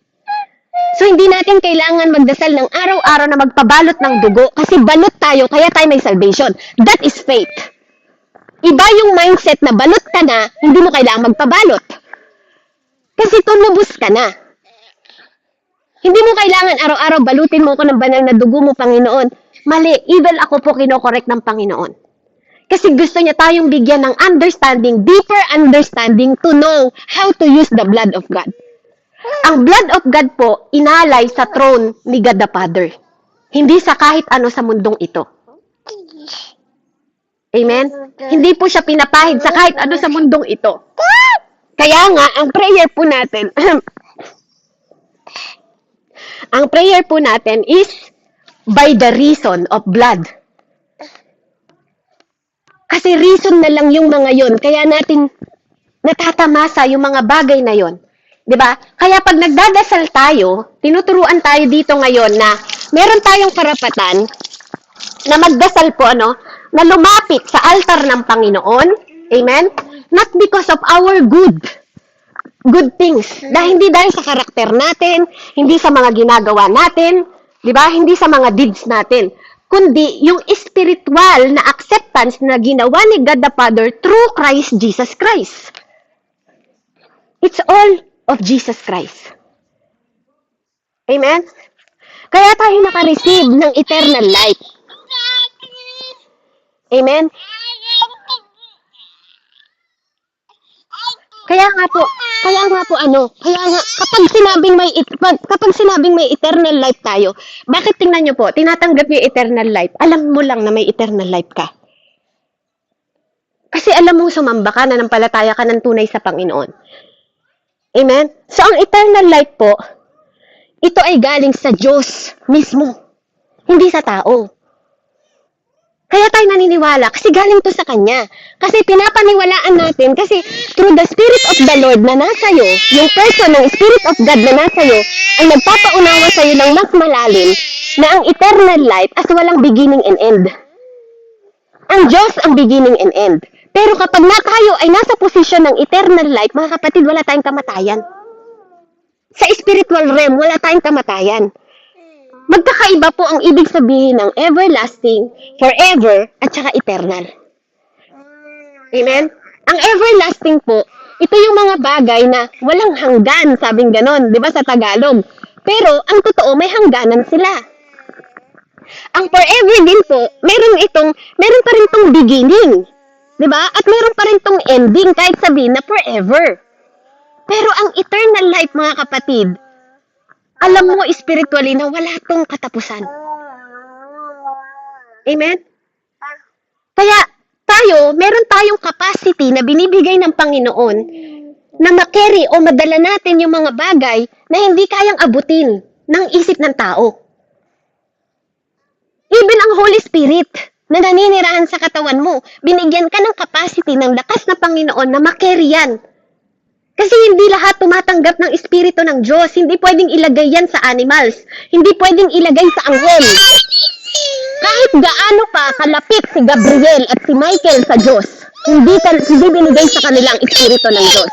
Speaker 1: So, hindi natin kailangan magdasal ng araw-araw na magpabalot ng dugo kasi balot tayo, kaya tayo may salvation. That is faith. Iba yung mindset na balot ka na, hindi mo kailangan magpabalot. Kasi tumubos ka na. Hindi mo kailangan araw-araw balutin mo ko ng banal na dugo mo, Panginoon. Mali, evil ako po kinokorek ng Panginoon. Kasi gusto niya tayong bigyan ng understanding, deeper understanding to know how to use the blood of God. Ang blood of God po, inalay sa throne ni God the Father. Hindi sa kahit ano sa mundong ito. Amen? Hindi po siya pinapahid sa kahit ano sa mundong ito. Kaya nga, ang prayer po natin, ang prayer po natin is by the reason of blood. Kasi reason na lang yung mga yon, kaya natin natatamasa yung mga bagay na yon. 'Di ba? Kaya pag nagdadasal tayo, tinuturuan tayo dito ngayon na meron tayong karapatan na magdasal po na lumapit sa altar ng Panginoon. Amen? Not because of our good things. Hindi dahil sa karakter natin, hindi sa mga ginagawa natin, 'di ba? Hindi sa mga deeds natin, kundi yung spiritual na acceptance na ginawa ni God the Father through Christ Jesus Christ. It's all of Jesus Christ. Amen? Kaya tayo naka-receive ng eternal life. Amen? Kaya nga po kapag sinabing may eternal life tayo, bakit tingnan nyo po, tinatanggap yung eternal life, alam mo lang na may eternal life ka. Kasi alam mo sumamba ka, nanampalataya ka ng tunay sa Panginoon. Amen? So, ang eternal life po, ito ay galing sa Diyos mismo, hindi sa tao. Kaya tayo naniniwala kasi galing to sa Kanya. Kasi pinapaniwalaan natin kasi through the Spirit of the Lord na nasa iyo, yung person ng Spirit of God na nasa iyo, ay nagpapaunawa sa iyo ng mas malalim na ang eternal life as walang beginning and end. Ang Diyos ang beginning and end. Pero kapag na tayo ay nasa posisyon ng eternal life, mga kapatid, wala tayong kamatayan. Sa spiritual realm, wala tayong kamatayan. Magkakaiba po ang ibig sabihin ng everlasting, forever, at saka eternal. Amen? Ang everlasting po, ito yung mga bagay na walang hanggan, sabing ganon, di ba sa Tagalog? Pero, ang totoo, may hangganan sila. Ang forever din po, meron pa rin tong beginning. Di ba? At meron pa rin tong ending, kahit sabihin na forever. Pero ang eternal life, mga kapatid, alam mo spiritually na wala tong katapusan. Amen? Kaya meron tayong capacity na binibigay ng Panginoon na makarry o madala natin yung mga bagay na hindi kayang abutin ng isip ng tao. Even ang Holy Spirit na naninirahan sa katawan mo, binigyan ka ng capacity ng lakas na Panginoon na makarry yan. Kasi hindi lahat tumatanggap ng Espiritu ng Diyos. Hindi pwedeng ilagay yan sa animals. Hindi pwedeng ilagay sa anghel. Kahit gaano pa kalapit si Gabriel at si Michael sa Diyos, hindi binigay sa kanilang Espiritu ng Diyos.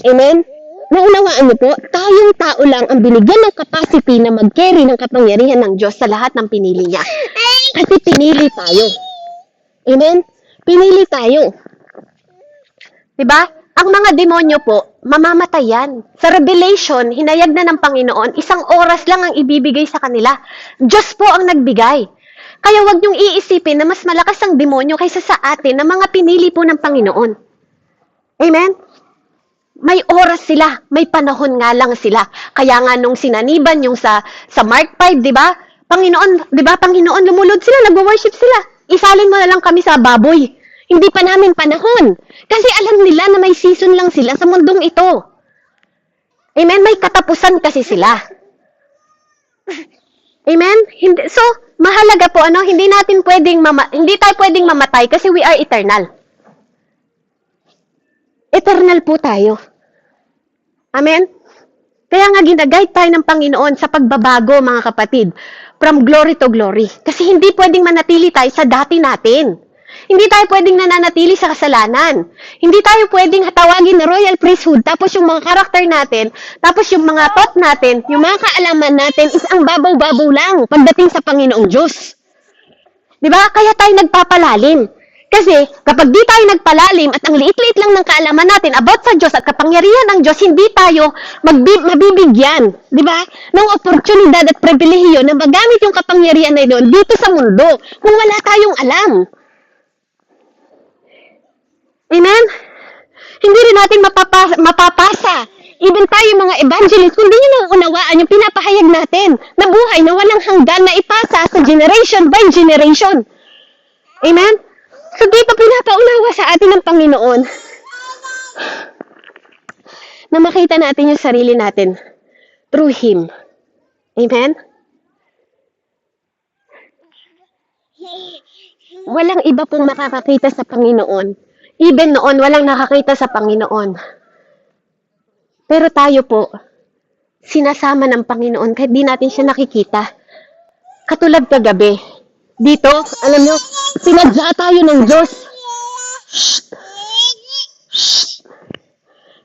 Speaker 1: Amen? Naunawaan niyo po, tayong tao lang ang binigyan ng capacity na mag-carry ng kapangyarihan ng Diyos sa lahat ng pinili niya. Kasi pinili tayo. Amen? Pinili tayo. Diba? Ang mga demonyo po, mamamatay yan. Sa Revelation, hinayag na ng Panginoon, 1 oras lang ang ibibigay sa kanila. Diyos po ang nagbigay. Kaya wag niyong iisipin na mas malakas ang demonyo kaysa sa atin na mga pinili po ng Panginoon. Amen? May oras sila, may panahon nga lang sila. Kaya nga nung sinaniban yung sa Mark 5, di ba? Panginoon, di ba? Panginoon, lumulod sila, nagwo-worship sila. Isalin mo na lang kami sa baboy. Hindi pa namin panahon. Kasi alam nila na may season lang sila sa mundong ito. Amen? May katapusan kasi sila. Amen? So, mahalaga po, hindi tayo pwedeng mamatay kasi we are eternal. Eternal po tayo. Amen? Kaya nga ginaguide tayo ng Panginoon sa pagbabago, mga kapatid. From glory to glory. Kasi hindi pwedeng manatili tayo sa dati natin. Hindi tayo pwedeng nananatili sa kasalanan. Hindi tayo pwedeng tawagin na royal priesthood, tapos yung mga karakter natin, tapos yung mga thought natin, yung mga kaalaman natin is ang babaw-babaw lang pagdating sa Panginoong Diyos. Di ba? Kaya tayo nagpapalalim. Kasi kapag di tayo nagpalalim at ang liit-liit lang ng kaalaman natin about sa Diyos at kapangyarihan ng Diyos, hindi tayo mabibigyan, di ba, ng oportunidad at pribilehiyo na magamit yung kapangyarihan na doon dito sa mundo kung wala tayong alam. Amen? Hindi rin natin mapapasa. Even tayo mga evangelist, kung di nyo nauunawaan yung pinapahayag natin na buhay na walang hanggan na ipasa sa generation by generation. Amen? So dito pinapaunawa sa atin ng Panginoon na makita natin yung sarili natin through Him. Amen? Walang iba pong makakakita sa Panginoon. Even noon, walang nakakita sa Panginoon. Pero tayo po, sinasama ng Panginoon kahit di natin siya nakikita. Katulad kagabi. Dito, alam nyo, sinadya tayo ng Diyos.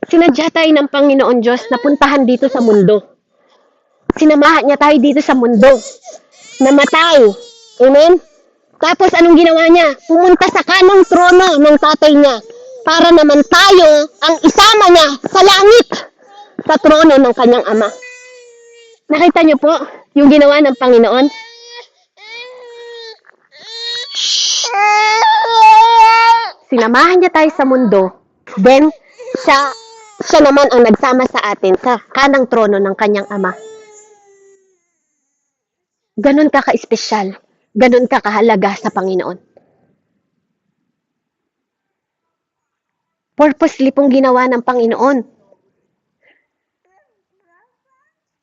Speaker 1: Sinadya tayo ng Panginoon Diyos na puntahan dito sa mundo. Sinamahan niya tayo dito sa mundo. Namatay. Amen? Tapos anong ginawa niya? Pumunta sa kanang trono ng tatay niya para naman tayo ang isama niya sa langit sa trono ng kanyang ama. Nakita niyo po yung ginawa ng Panginoon? Sinamahan niya tayo sa mundo, then siya naman ang nagsama sa atin sa kanang trono ng kanyang ama. Ganon ka ka-espesyal, ganon ka kahalaga sa Panginoon. Purposely pong ginawa ng Panginoon.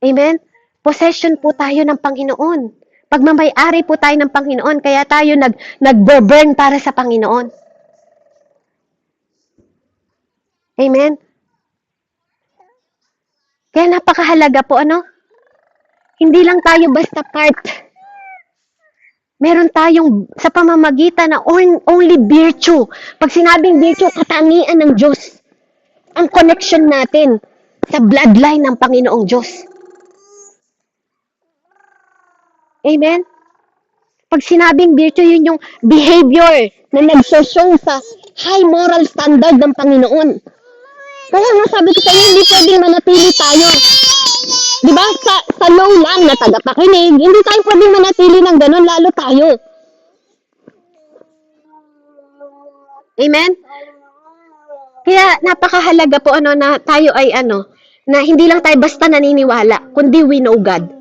Speaker 1: Amen? Possession po tayo ng Panginoon. Pagmamay-ari po tayo ng Panginoon, kaya tayo nag-burn para sa Panginoon. Amen? Kaya napakahalaga po, Hindi lang tayo basta part. Meron tayong sa pamamagitan na only virtue. Pag sinabing virtue, katangian ng Diyos. Ang connection natin sa bloodline ng Panginoong Diyos. Amen? Pag sinabing virtue, yun yung behavior na nagsoshow sa high moral standard ng Panginoon. Kaya nga sabi ko sa inyo, hindi pwedeng manatili tayo. Di ba? Sa low lang na tagapakinig, hindi tayo pwedeng manatili ng ganun, lalo tayo. Amen? Kaya napakahalaga po na tayo ay na hindi lang tayo basta naniniwala, kundi we know God.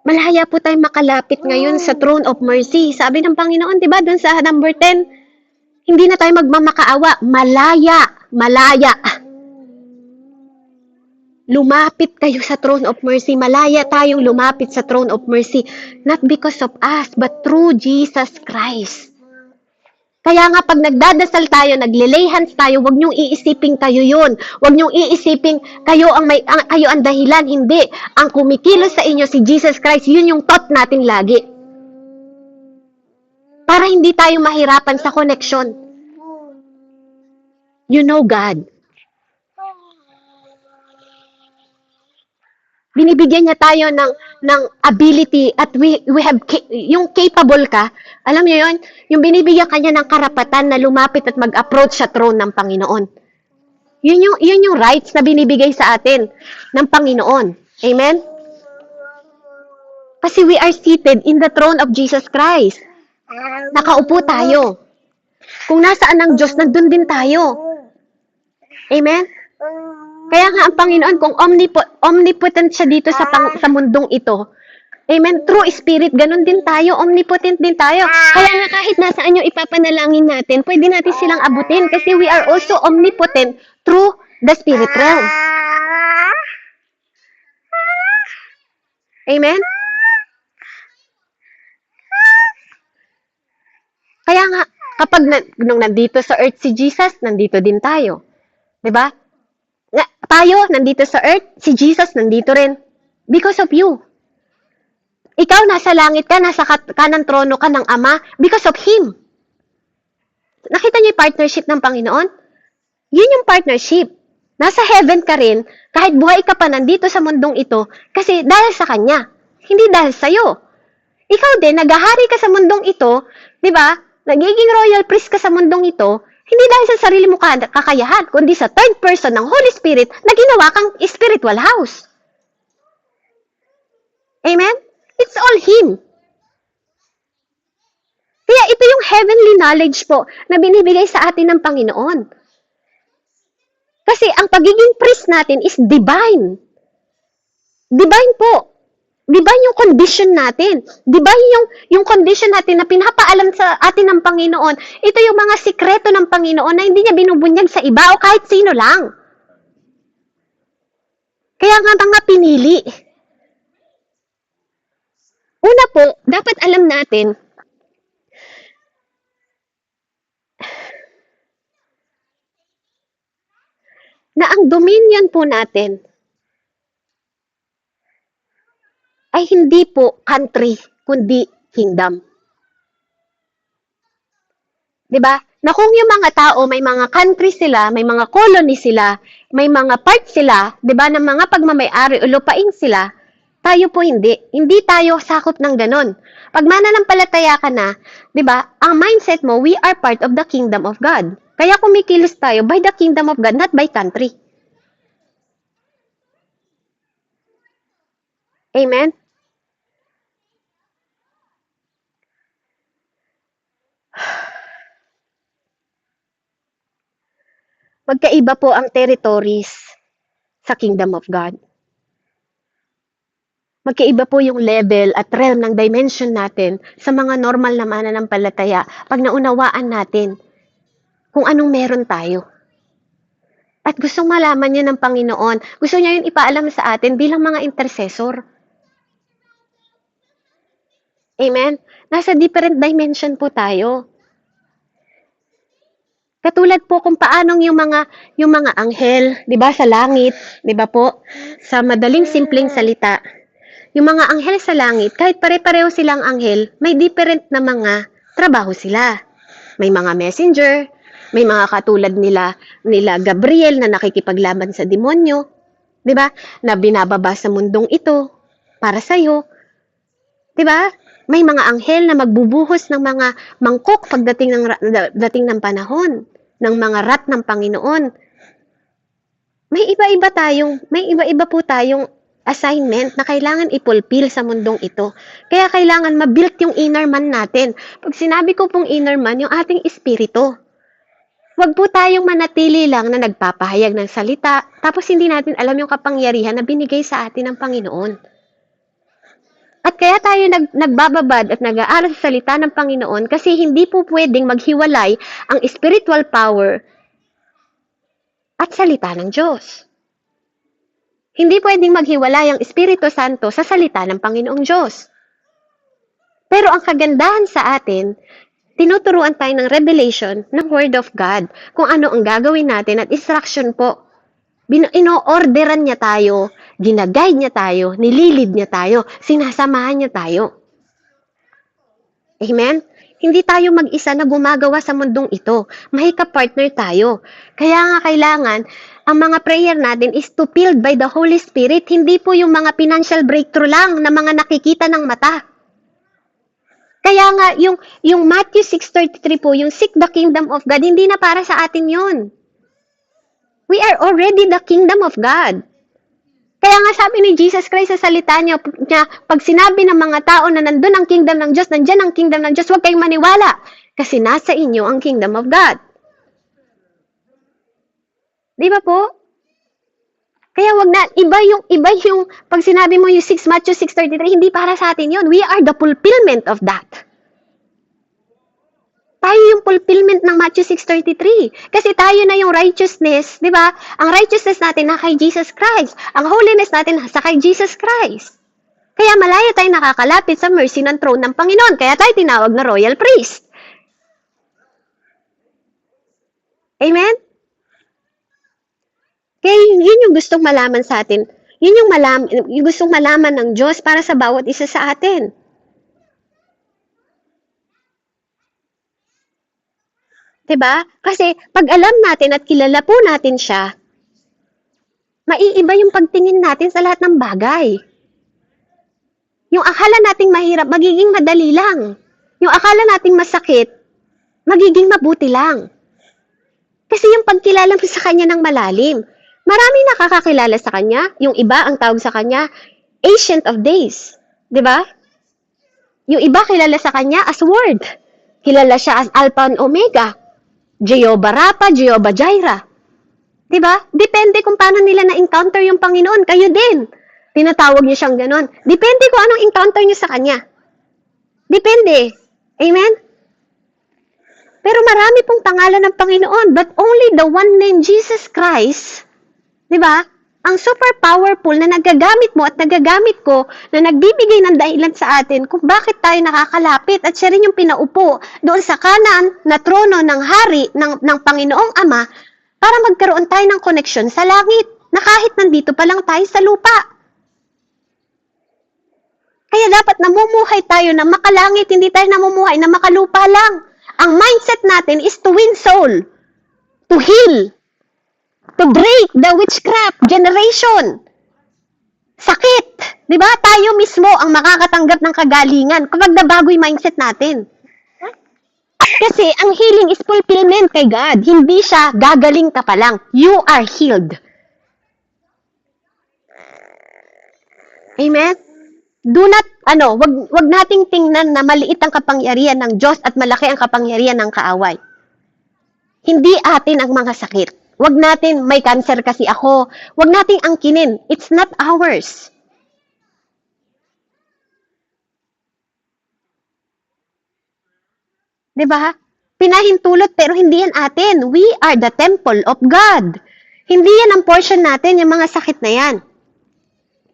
Speaker 1: Malaya po tayong makalapit ngayon sa throne of mercy. Sabi ng Panginoon, di ba, doon sa number 10, hindi na tayo magmamakaawa. Malaya. Lumapit kayo sa throne of mercy. Malaya tayong lumapit sa throne of mercy. Not because of us, but through Jesus Christ. Kaya nga pag nagdadasal tayo, nagle-lay hands tayo, huwag niyong iisipin kayo yun. Huwag niyong iisipin kayo kayo ang dahilan. Hindi. Ang kumikilos sa inyo si Jesus Christ, yun yung thought natin lagi. Para hindi tayo mahirapan sa connection. You know God. Binibigyan niya tayo ng ability at we have yung capable ka. Alam niyo yon, yung binibigyan kanya ng karapatan na lumapit at mag-approach sa throne ng Panginoon. Yun yung rights na binibigay sa atin ng Panginoon. Amen? Kasi we are seated in the throne of Jesus Christ. Nakaupo tayo. Kung nasaan ang Diyos, nandun din tayo. Amen? Kaya nga ang Panginoon, kung omnipotent siya dito sa mundong ito, amen, true spirit, ganun din tayo, omnipotent din tayo. Kaya nga kahit nasaan yung ipapanalangin natin, pwede natin silang abutin kasi we are also omnipotent through the spirit realm. Amen? Kaya nga, nung nandito sa earth si Jesus, nandito din tayo. 'Di ba? Tayo, nandito sa earth, si Jesus, nandito rin. Because of you. Ikaw, nasa langit ka, nasa kanang trono ka ng Ama, because of Him. Nakita niyo yung partnership ng Panginoon? Yun yung partnership. Nasa heaven ka rin, kahit buhay ka pa nandito sa mundong ito, kasi dahil sa Kanya, hindi dahil sa'yo. Ikaw din, naghahari ka sa mundong ito, di ba? Nagiging royal priest ka sa mundong ito, hindi dahil sa sarili mo kakayahan, kundi sa third person ng Holy Spirit na ginawa kang spiritual house. Amen? It's all Him. Kaya ito yung heavenly knowledge po na binibigay sa atin ng Panginoon. Kasi ang pagiging priest natin is divine. Divine po. Divine yung condition natin. Divine yung condition natin na pinapaalam sa atin ng Panginoon. Ito yung mga sikreto ng Panginoon na hindi niya binubunyag sa iba o kahit sino lang. Kaya nga mga pinili. Una po, dapat alam natin na ang dominion po natin ay hindi po country, kundi kingdom. 'Di ba? Na kung yung mga tao, may mga country sila, may mga colony sila, may mga part sila, 'di ba, ng mga pagmamay-ari o lupain sila, tayo po hindi. Hindi tayo sakop ng ganon. Pag mananampalataya ka na, 'di ba, ang mindset mo, we are part of the kingdom of God. Kaya kumikilos tayo by the kingdom of God, not by country. Amen? Magkaiba po ang territories sa kingdom of God. Magkaiba po yung level at realm ng dimension natin sa mga normal na mananampalataya pag naunawaan natin kung anong meron tayo. At gustong malaman niya ng Panginoon, gusto niya yun ipaalam sa atin bilang mga intercessor. Amen? Nasa different dimension po tayo. Katulad po kung paanong yung mga anghel, 'di ba, sa langit, 'di ba po? Sa madaling simpleng salita, yung mga anghel sa langit, kahit pare-pareho silang anghel, may different na mga trabaho sila. May mga messenger, may mga katulad nila Gabriel na nakikipaglaban sa demonyo, 'di ba? Na binababa sa mundong ito para sa iyo. 'Di ba? May mga anghel na magbubuhos ng mga mangkok pagdating ng panahon ng mga rat ng Panginoon. May iba-iba po tayong assignment na kailangan ipulfill sa mundong ito. Kaya kailangan ma-build yung inner man natin. Pag sinabi ko pong inner man, yung ating espiritu. Huwag po tayong manatili lang na nagpapahayag ng salita, tapos hindi natin alam yung kapangyarihan na binigay sa atin ng Panginoon. At kaya tayo nagbababad at nag-aaral sa salita ng Panginoon kasi hindi po pwedeng maghiwalay ang spiritual power at salita ng Diyos. Hindi pwedeng maghiwalay ang Espiritu Santo sa salita ng Panginoong Diyos. Pero ang kagandahan sa atin, tinuturuan tayo ng revelation ng Word of God kung ano ang gagawin natin at instruction po. Ino-orderan niya tayo, ginaguide niya tayo, nililid niya tayo, sinasamahan niya tayo. Amen? Hindi tayo mag-isa na gumagawa sa mundong ito. May ka-partner tayo. Kaya nga kailangan, ang mga prayer natin is to filled by the Holy Spirit. Hindi po yung mga financial breakthrough lang na mga nakikita ng mata. Kaya nga, yung Matthew 6:33 po, yung seek the kingdom of God, hindi na para sa atin yun. We are already the kingdom of God. Kaya nga sabi ni Jesus Christ sa salita niya, pag sinabi ng mga tao na nandun ang kingdom ng Diyos, nandyan ang kingdom ng Diyos, huwag kayong maniwala. Kasi nasa inyo ang kingdom of God. Di ba po? Kaya wag na, iba yung, pag sinabi mo yung Matthew 6:33, hindi para sa atin yun. We are the fulfillment of that. Tayo yung fulfillment ng Matthew 6:33. Kasi tayo na yung righteousness, di ba? Ang righteousness natin na kay Jesus Christ. Ang holiness natin sa kay Jesus Christ. Kaya malaya tayo nakakalapit sa mercy ng throne ng Panginoon. Kaya tayo tinawag na royal priest. Amen? Kaya yun yung gustong malaman sa atin. Yun yung gustong malaman ng Diyos para sa bawat isa sa atin. Diba? Kasi pag alam natin at kilala po natin siya, maiiba yung pagtingin natin sa lahat ng bagay. Yung akala nating mahirap, magiging madali lang. Yung akala nating masakit, magiging mabuti lang. Kasi yung pagkilala mo sa kanya ng malalim, marami nakakakilala sa kanya. Yung iba, ang tawag sa kanya, Ancient of Days. Diba? Yung iba kilala sa kanya as Word. Kilala siya as Alpha and Omega. Jehovah Rapha, Jehovah Jireh. Diba? Depende kung paano nila na-encounter yung Panginoon. Kayo din. Tinatawag niyo siyang ganon. Depende kung anong encounter niyo sa Kanya. Depende. Amen? Pero marami pong pangalan ng Panginoon, but only the one named Jesus Christ, diba? Ang super powerful na nagagamit mo at nagagamit ko na nagbibigay ng dahilan sa atin kung bakit tayo nakakalapit at siya rin yung pinaupo doon sa kanan na trono ng hari ng Panginoong Ama para magkaroon tayo ng koneksyon sa langit na kahit nandito pa lang tayo sa lupa. Kaya dapat namumuhay tayo na makalangit, hindi tayo namumuhay na makalupa lang. Ang mindset natin is to win soul, to heal, to break the witchcraft generation. Sakit. Di ba? Tayo mismo ang makakatanggap ng kagalingan kapag nabago yung mindset natin. Kasi ang healing is fulfillment kay God. Hindi siya gagaling ka pa lang. You are healed. Amen? Do not, wag nating tingnan na maliit ang kapangyarihan ng Diyos at malaki ang kapangyarihan ng kaaway. Hindi atin ang mga sakit. Wag natin, may cancer kasi ako. Wag nating angkinin. It's not ours. Diba? Pinahintulot pero hindi yan atin. We are the temple of God. Hindi yan ang portion natin, yung mga sakit na yan.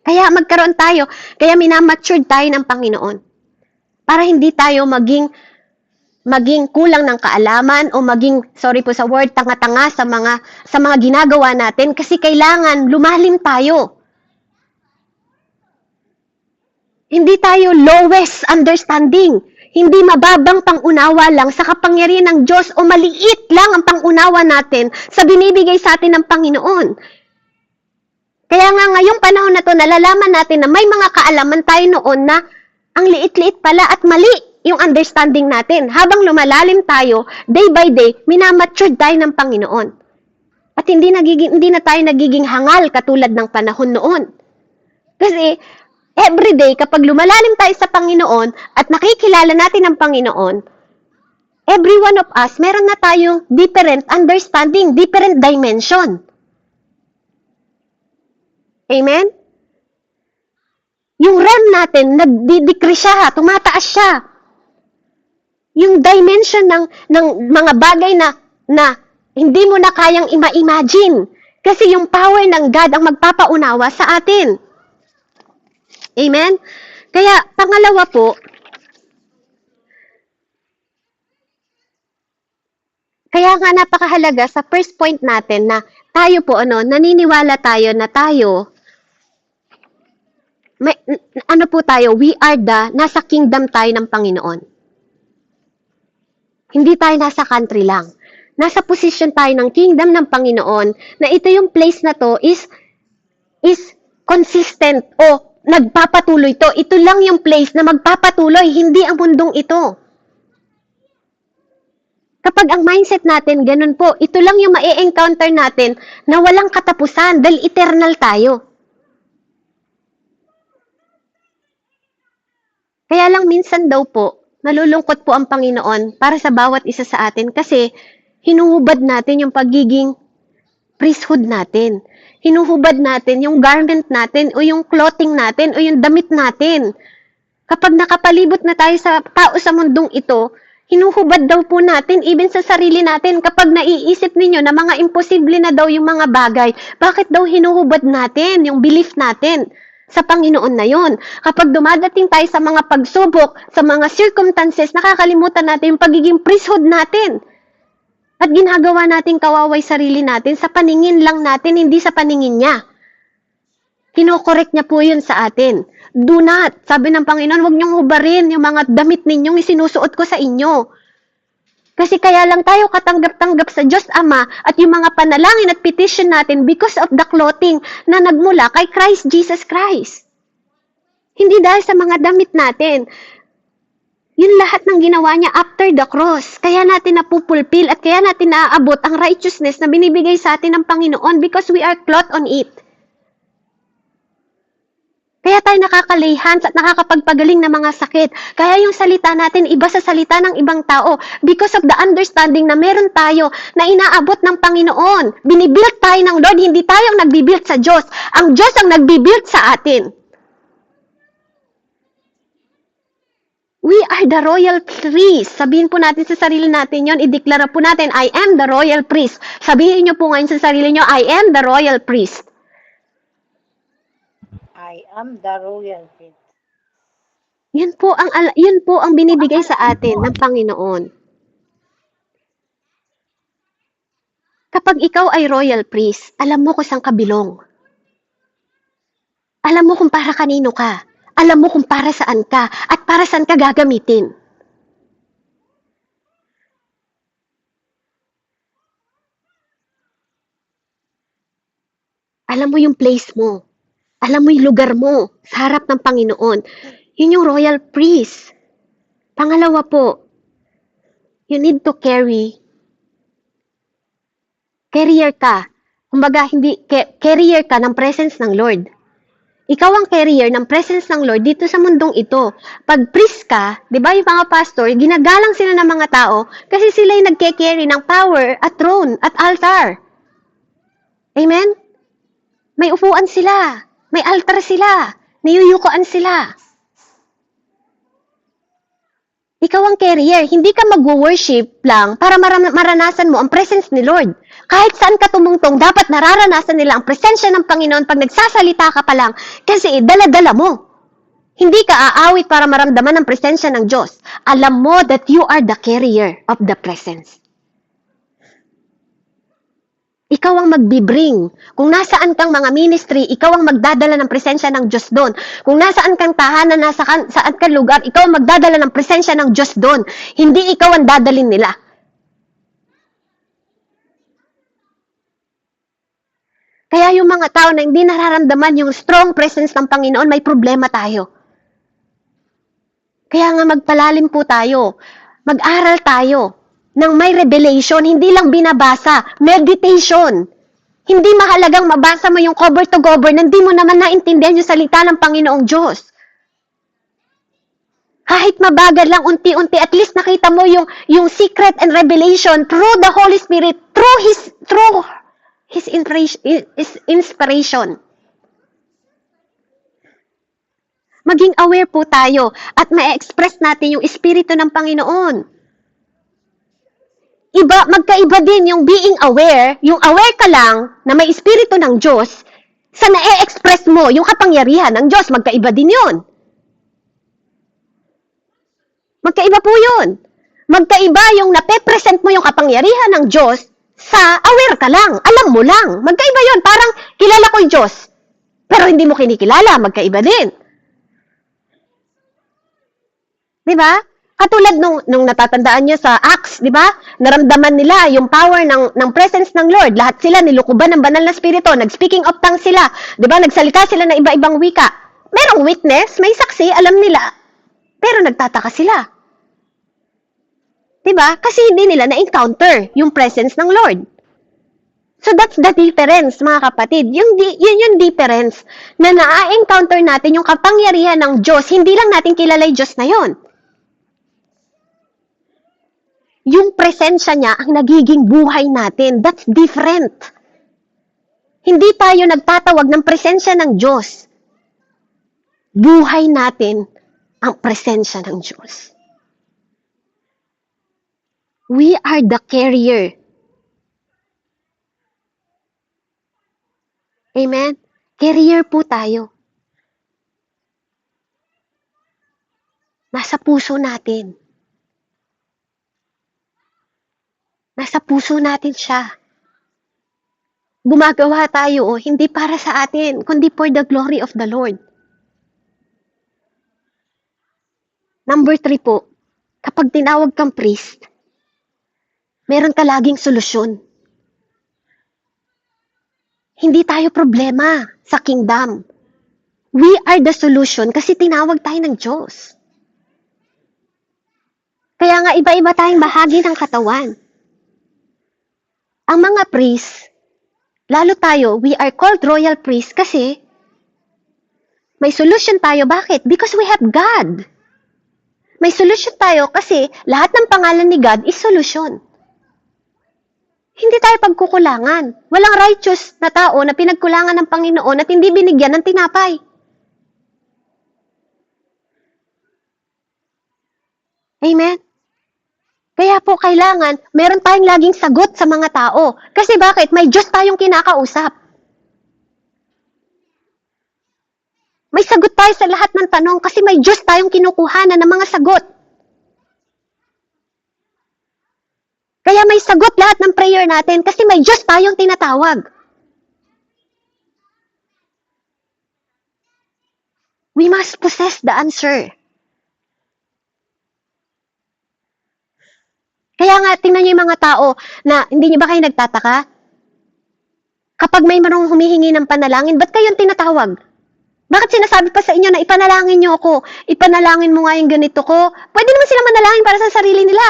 Speaker 1: Kaya magkaroon tayo, kaya minamatured tayo ng Panginoon. Para hindi tayo maging kulang ng kaalaman o maging, sorry po sa word, tanga-tanga sa mga ginagawa natin kasi kailangan lumalim tayo. Hindi tayo lowest understanding. Hindi mababang pangunawa lang sa kapangyarihan ng Diyos o maliit lang ang pangunawa natin sa binibigay sa atin ng Panginoon. Kaya nga ngayong panahon na to, nalalaman natin na may mga kaalaman tayo noon na ang liit-liit pala at mali yung understanding natin. Habang lumalalim tayo, day by day, minamatured tayo ng Panginoon. At hindi na tayo nagiging hangal katulad ng panahon noon. Kasi everyday, kapag lumalalim tayo sa Panginoon at nakikilala natin ang Panginoon, every one of us, meron na tayong different understanding, different dimension. Amen? Yung realm natin, nagdi-decrease siya, tumataas siya. Yung dimension ng mga bagay na hindi mo na kayang ima-imagine. Kasi yung power ng God ang magpapaunawa sa atin. Amen? Kaya, pangalawa po, kaya nga napakahalaga sa first point natin na tayo po, naniniwala tayo na tayo, we are nasa kingdom tayo ng Panginoon. Hindi tayo nasa country lang. Nasa position tayo ng kingdom ng Panginoon na ito yung place na to is consistent o nagpapatuloy to. Ito lang yung place na magpapatuloy, hindi ang mundong ito. Kapag ang mindset natin, ganun po, ito lang yung ma-encounter natin na walang katapusan dahil eternal tayo. Kaya lang minsan daw po, nalulungkot po ang Panginoon para sa bawat isa sa atin kasi hinuhubad natin yung pagiging priesthood natin. Hinuhubad natin yung garment natin o yung clothing natin o yung damit natin. Kapag nakapalibot na tayo sa tao sa mundong ito, hinuhubad daw po natin even sa sarili natin. Kapag naiisip ninyo na mga imposible na daw yung mga bagay, bakit daw hinuhubad natin yung belief natin sa Panginoon na yon? Kapag dumadating tayo sa mga pagsubok, sa mga circumstances, nakakalimutan natin yung pagiging priesthood natin. At ginagawa natin kawaway sarili natin sa paningin lang natin, hindi sa paningin niya. Kinokorek niya po yun sa atin. Do not, sabi ng Panginoon, huwag niyong hubarin yung mga damit ninyong isinusuot ko sa inyo. Kasi kaya lang tayo katanggap-tanggap sa Diyos Ama at yung mga panalangin at petition natin because of the clothing na nagmula kay Christ Jesus Christ. Hindi dahil sa mga damit natin. Yun lahat ng ginawa niya after the cross. Kaya natin napupulpil at kaya natin naaabot ang righteousness na binibigay sa atin ng Panginoon because we are clothed on it. Kaya tayo nakaka-lay hands at nakakapagpagaling ng mga sakit. Kaya yung salita natin, iba sa salita ng ibang tao because of the understanding na meron tayo na inaabot ng Panginoon. Binibuild tayo ng Lord, hindi tayo ang nagbibuild sa Diyos. Ang Diyos ang nagbibuild sa atin. We are the royal priest. Sabihin po natin sa sarili natin yon, ideklara po natin, I am the royal priest. Sabihin niyo po ngayon sa sarili niyo, I am the royal priest.
Speaker 4: I am the royal priest.
Speaker 1: Yun po ang binibigay sa atin ng Panginoon. Kapag ikaw ay royal priest, alam mo kung saan ka bilong. Alam mo kung para kanino ka. Alam mo kung para saan ka at para saan ka gagamitin. Alam mo yung place mo. Alam mo yung lugar mo sa harap ng Panginoon. Yun yung royal priest. Pangalawa po, you need to carrier ka. Kumbaga, carrier ka ng presence ng Lord. Ikaw ang carrier ng presence ng Lord dito sa mundong ito. Pag priest ka, di ba yung mga pastor, ginagalang sila ng mga tao kasi sila yung nagke-carry ng power at throne at altar. Amen? May upuan sila. May altar sila. Niyuyukoan sila. Ikaw ang carrier. Hindi ka mag-worship lang para maranasan mo ang presence ni Lord. Kahit saan ka tumungtong, dapat nararanasan nila ang presensya ng Panginoon pag nagsasalita ka pa lang kasi dala-dala mo. Hindi ka aawit para maramdaman ang presensya ng Diyos. Alam mo that you are the carrier of the presence. Ikaw ang magbibring. Kung nasaan kang mga ministry, ikaw ang magdadala ng presensya ng Diyos doon. Kung nasaan kang tahanan, saan kang lugar, ikaw ang magdadala ng presensya ng Diyos doon. Hindi ikaw ang dadalin nila. Kaya yung mga tao na hindi nararamdaman yung strong presence ng Panginoon, may problema tayo. Kaya nga magpalalim po tayo. Mag-aral tayo ng may revelation, hindi lang binabasa, meditation. Hindi mahalagang mabasa mo yung cover to cover na hindi mo naman naintindihan yung salita ng Panginoong Diyos. Kahit mabagal lang, unti-unti, at least nakita mo yung secret and revelation through the Holy Spirit, through His inspiration. Maging aware po tayo at ma-express natin yung Espiritu ng Panginoon. Magkaiba din yung being aware, yung aware ka lang na may Espiritu ng Diyos, sa na-express mo yung kapangyarihan ng Diyos, magkaiba din yun. Magkaiba po yun. Magkaiba yung nape-present mo yung kapangyarihan ng Diyos sa aware ka lang, alam mo lang. Magkaiba yun, parang kilala ko yung Diyos, pero hindi mo kinikilala, magkaiba din. Diba? Katulad nung natatandaan nyo sa Acts, di ba? Naramdaman nila yung power ng presence ng Lord. Lahat sila nilukuban ng banal na spirito. Nag-speaking of tongues sila. Di ba? Nagsalita sila ng iba-ibang wika. Merong witness, may saksi, alam nila. Pero nagtataka sila. Di ba? Kasi hindi nila na-encounter yung presence ng Lord. So that's the difference, mga kapatid. Yun yung difference na na-encounter natin yung kapangyarihan ng Diyos. Hindi lang natin kilala yung Diyos na yun. Yung presensya niya ang nagiging buhay natin. That's different. Hindi tayo nagtatawag ng presensya ng Diyos. Buhay natin ang presensya ng Diyos. We are the carrier. Amen? Carrier po tayo. Nasa puso natin. Nasa puso natin siya. Gumagawa tayo, hindi para sa atin, kundi for the glory of the Lord. Number 3 po, kapag tinawag kang priest, meron ka laging solusyon. Hindi tayo problema sa kingdom. We are the solution kasi tinawag tayo ng Diyos. Kaya nga iba-iba tayong bahagi ng katawan. Ang mga priest, lalo tayo, we are called royal priest kasi may solution tayo. Bakit? Because we have God. May solution tayo kasi lahat ng pangalan ni God is solution. Hindi tayo pagkukulangan. Walang righteous na tao na pinagkulangan ng Panginoon at hindi binigyan ng tinapay. Amen? Kaya po kailangan, meron tayong laging sagot sa mga tao. Kasi bakit? May Diyos tayong kinakausap. May sagot tayo sa lahat ng tanong kasi may Diyos tayong kinukuhanan ng mga sagot. Kaya may sagot lahat ng prayer natin kasi may Diyos tayong tinatawag. We must possess the answer. Kaya nga, tingnan niyo yung mga tao na hindi niyo ba kayo nagtataka? Kapag may marong humihingi ng panalangin, ba't kayong tinatawag? Bakit sinasabi pa sa inyo na ipanalangin niyo ako? Ipanalangin mo nga yung ganito ko? Pwede naman sila manalangin para sa sarili nila.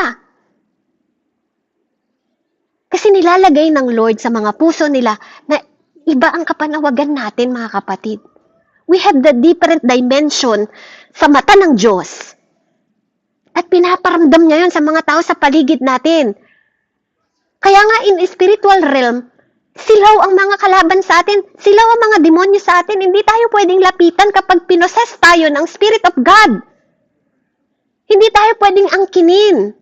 Speaker 1: Kasi nilalagay ng Lord sa mga puso nila na iba ang kapanawagan natin, mga kapatid. We have the different dimension sa mata ng Diyos. At pinaparamdam niya yun sa mga tao sa paligid natin. Kaya nga in spiritual realm, silaw ang mga kalaban sa atin, silaw ang mga demonyo sa atin, hindi tayo pwedeng lapitan kapag pinoses tayo ng Spirit of God. Hindi tayo pwedeng angkinin.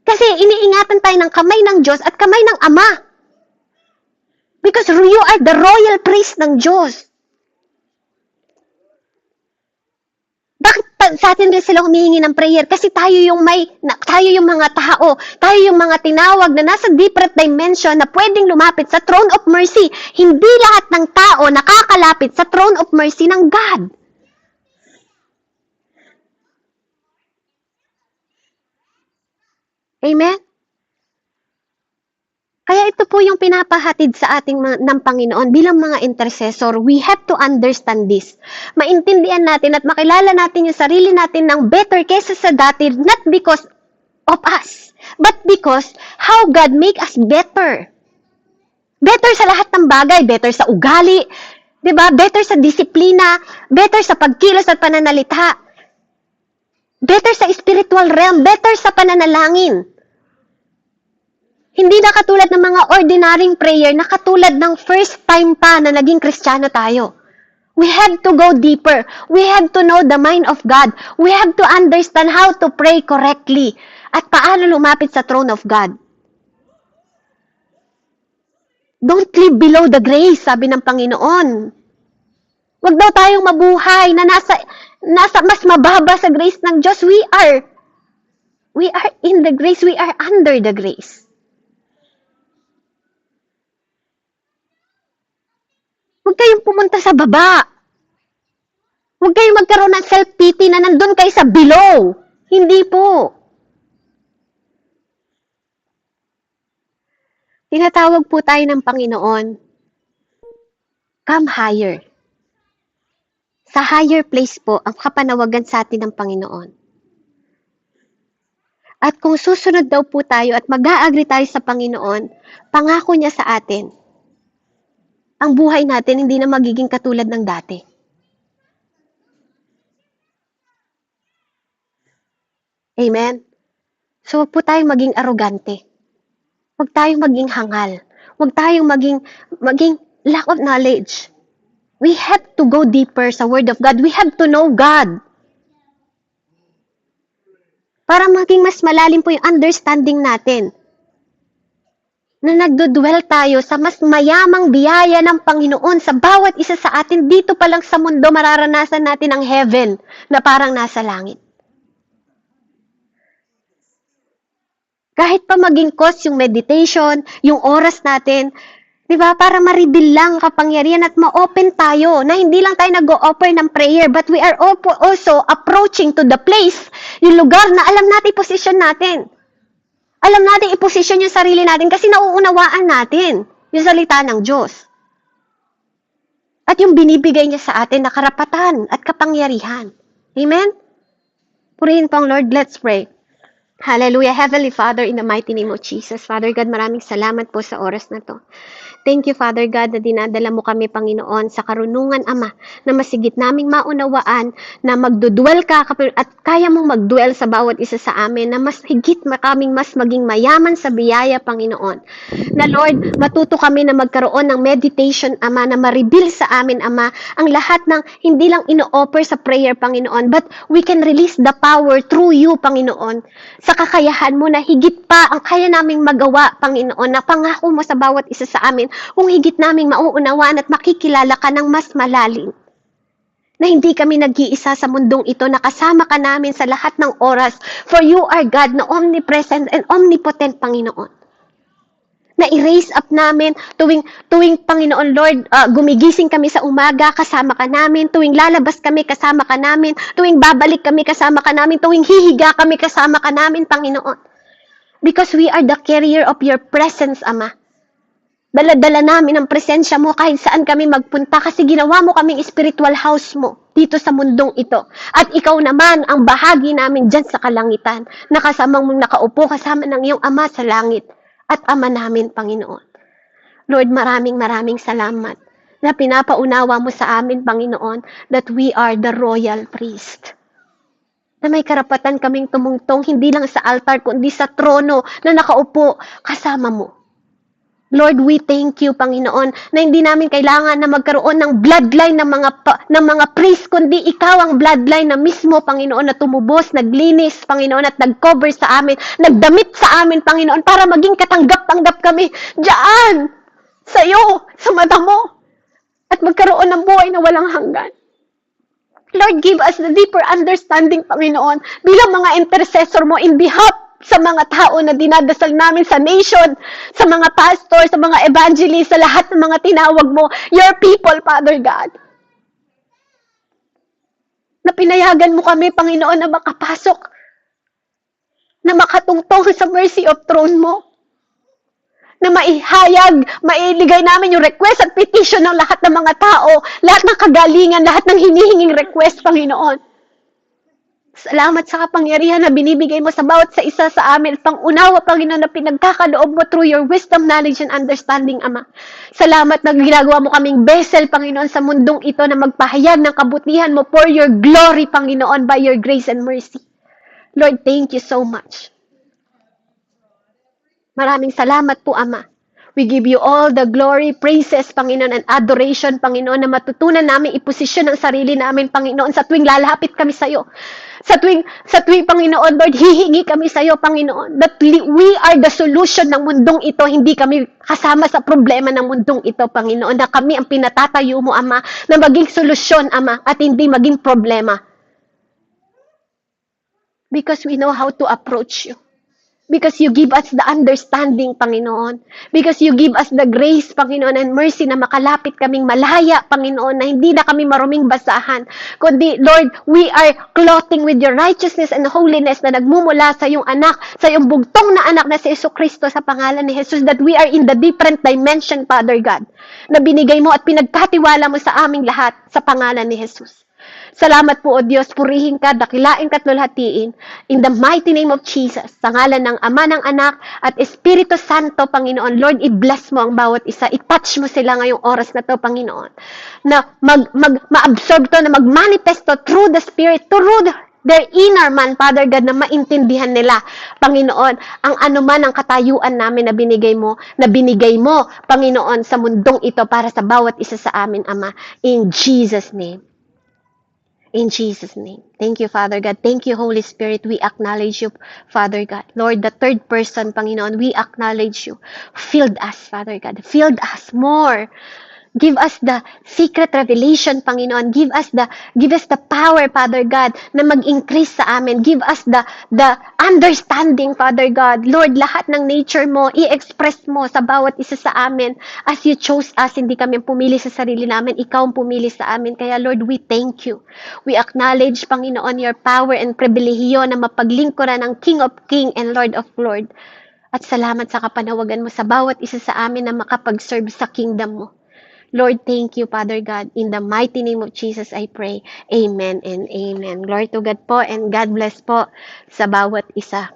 Speaker 1: Kasi iniingatan tayo ng kamay ng Diyos at kamay ng Ama. Because you are the royal priest ng Diyos. Bakit sa atin rin sila humihingi ng prayer? Kasi tayo yung mga tao, tayo yung mga tinawag na nasa different dimension na pwedeng lumapit sa throne of mercy. Hindi lahat ng tao nakakalapit sa throne of mercy ng God. Amen? Kaya ito po yung pinapahatid sa ating ng Panginoon bilang mga intercessor. We have to understand this. Maintindihan natin at makilala natin yung sarili natin ng better kesa sa dati, not because of us, but because how God make us better. Better sa lahat ng bagay, better sa ugali, 'di ba? Better sa disiplina, better sa pagkilos at pananalita. Better sa spiritual realm, better sa pananalangin. Hindi na katulad ng mga ordinaryong prayer na katulad ng first time pa na naging Kristiyano tayo. We have to go deeper. We have to know the mind of God. We have to understand how to pray correctly at paano lumapit sa throne of God. Don't live below the grace, sabi ng Panginoon. Huwag daw tayong mabuhay na nasa mas mababa sa grace ng Diyos. We are in the grace. We are under the grace. Huwag kayong pumunta sa baba. Huwag kayong magkaroon ng self-pity na nandun kayo sa below. Hindi po. Tinatawag po tayo ng Panginoon. Come higher. Sa higher place po ang kapanawagan sa atin ng Panginoon. At kung susunod daw po tayo at mag-a-agree tayo sa Panginoon, pangako niya sa atin, ang buhay natin hindi na magiging katulad ng dati. Amen? So, huwag po tayong maging arrogante. Huwag tayong maging hangal. Huwag tayong maging lack of knowledge. We have to go deeper sa Word of God. We have to know God. Para maging mas malalim po yung understanding natin. Na nagdudwell tayo sa mas mayamang biyaya ng Panginoon sa bawat isa sa atin. Dito pa lang sa mundo, mararanasan natin ang heaven na parang nasa langit. Kahit pa maging cost yung meditation, yung oras natin, di ba? Para ma-reveal lang kapangyarihan at ma-open tayo na hindi lang tayo nag-o-offer ng prayer but we are also approaching to the place, yung lugar na alam natin posisyon natin. Alam natin i-position yung sarili natin kasi nauunawaan natin yung salita ng Diyos. At yung binibigay niya sa atin na karapatan at kapangyarihan. Amen? Purihin po ang Lord. Let's pray. Hallelujah. Heavenly Father, in the mighty name of Jesus. Father God, maraming salamat po sa oras na to. Thank you, Father God, na dinadala mo kami, Panginoon, sa karunungan, Ama, na masigit naming maunawaan na magdudwell ka at kaya mong magdwell sa bawat isa sa amin, na mas higit kaming mas maging mayaman sa biyaya, Panginoon. Na Lord, matuto kami na magkaroon ng meditation, Ama, na ma-reveal sa amin, Ama, ang lahat ng hindi lang ino-offer sa prayer, Panginoon, but we can release the power through you, Panginoon, sa kakayahan mo na higit pa ang kaya naming magawa, Panginoon, na pangako mo sa bawat isa sa amin, kung higit naming mauunawaan at makikilala ka ng mas malalim. Na hindi kami nag-iisa sa mundong ito, na kasama ka namin sa lahat ng oras, for you are God na omnipresent and omnipotent, Panginoon. Na i-raise up namin tuwing Panginoon Lord, gumigising kami sa umaga, kasama ka namin, tuwing lalabas kami, kasama ka namin, tuwing babalik kami, kasama ka namin, tuwing hihiga kami, kasama ka namin, Panginoon. Because we are the carrier of your presence, Ama. Dala-dala namin ang presensya mo kahit saan kami magpunta kasi ginawa mo kaming spiritual house mo dito sa mundong ito. At ikaw naman ang bahagi namin dyan sa kalangitan, na kasamang mong nakaupo kasama ng iyong Ama sa langit at Ama namin, Panginoon. Lord, maraming salamat na pinapaunawa mo sa amin, Panginoon, that we are the royal priest. Na may karapatan kaming tumungtong hindi lang sa altar kundi sa trono na nakaupo kasama mo. Lord, we thank you, Panginoon, na hindi namin kailangan na magkaroon ng bloodline ng mga priest, kundi ikaw ang bloodline na mismo, Panginoon, na tumubos, naglinis, Panginoon, at nag-cover sa amin, nagdamit sa amin, Panginoon, para maging katanggap-tanggap kami diyan, sa iyo, sa mata mo, at magkaroon ng buhay na walang hanggan. Lord, give us the deeper understanding, Panginoon, bilang mga intercessor mo in behalf sa mga tao na dinadasal namin sa nation, sa mga pastor, sa mga evangelist, sa lahat ng mga tinawag mo, your people, Father God. Na pinayagan mo kami, Panginoon, na makapasok, na makatungtong sa mercy of throne mo, na mailigay namin yung request at petition ng lahat ng mga tao, lahat ng kagalingan, lahat ng hinihinging request, Panginoon. Salamat sa kapangyarihan na binibigay mo sa bawat sa isa sa amin. Pangunawa, Panginoon, na pinagkakaloob mo through your wisdom, knowledge, and understanding, Ama. Salamat na ginagawa mo kaming vessel, Panginoon, sa mundong ito na magpahayag ng kabutihan mo for your glory, Panginoon, by your grace and mercy. Lord, thank you so much. Maraming salamat po, Ama. We give you all the glory, praises, Panginoon, and adoration, Panginoon, na matutunan namin iposisyon ang sarili namin, Panginoon, sa tuwing lalapit kami sa iyo. Sa tuwing, Panginoon, Lord, hihingi kami sa iyo, Panginoon, that we are the solution ng mundong ito, hindi kami kasama sa problema ng mundong ito, Panginoon, na kami ang pinatatayo mo, Ama, na maging solusyon, Ama, at hindi maging problema. Because we know how to approach you. Because you give us the understanding, Panginoon. Because you give us the grace, Panginoon, and mercy na makalapit kaming malaya, Panginoon, na hindi na kami maruming basahan. Kundi, Lord, we are clothing with your righteousness and holiness na nagmumula sa iyong anak, sa iyong bugtong na anak na si Jesucristo sa pangalan ni Jesus, that we are in the different dimension, Father God, na binigay mo at pinagkatiwala mo sa aming lahat sa pangalan ni Jesus. Salamat po, O Diyos, purihin ka, dakilain ka at lulhatiin. In the mighty name of Jesus, sa ngalan ng Ama, ng Anak, at Espiritu Santo, Panginoon, Lord, i-bless mo ang bawat isa. I-touch mo sila ngayong oras na to, Panginoon. Na ma-absorb to, na mag-manifesto through the Spirit, through their inner man, Father God, na maintindihan nila, Panginoon, ang anuman ang katayuan namin na binigay mo, Panginoon, sa mundong ito para sa bawat isa sa amin, Ama. In Jesus' name. In Jesus' name. Thank you, Father God. Thank you, Holy Spirit. We acknowledge you, Father God. Lord, the third person, Panginoon, we acknowledge you. Filled us, Father God. Filled us more. Give us the secret revelation, Panginoon. Give us the power, Father God, na mag-increase sa amin. Give us the understanding, Father God. Lord, lahat ng nature mo, i-express mo sa bawat isa sa amin. As you chose us, hindi kami pumili sa sarili namin. Ikaw ang pumili sa amin. Kaya Lord, we thank you. We acknowledge, Panginoon, your power and pribilehiyo na mapaglingkuran ng King of King and Lord of Lord. At salamat sa kapanawagan mo sa bawat isa sa amin na makapag-serve sa kingdom mo. Lord, thank you, Father God. In the mighty name of Jesus, I pray. Amen and amen. Glory to God po and God bless po sa bawat isa.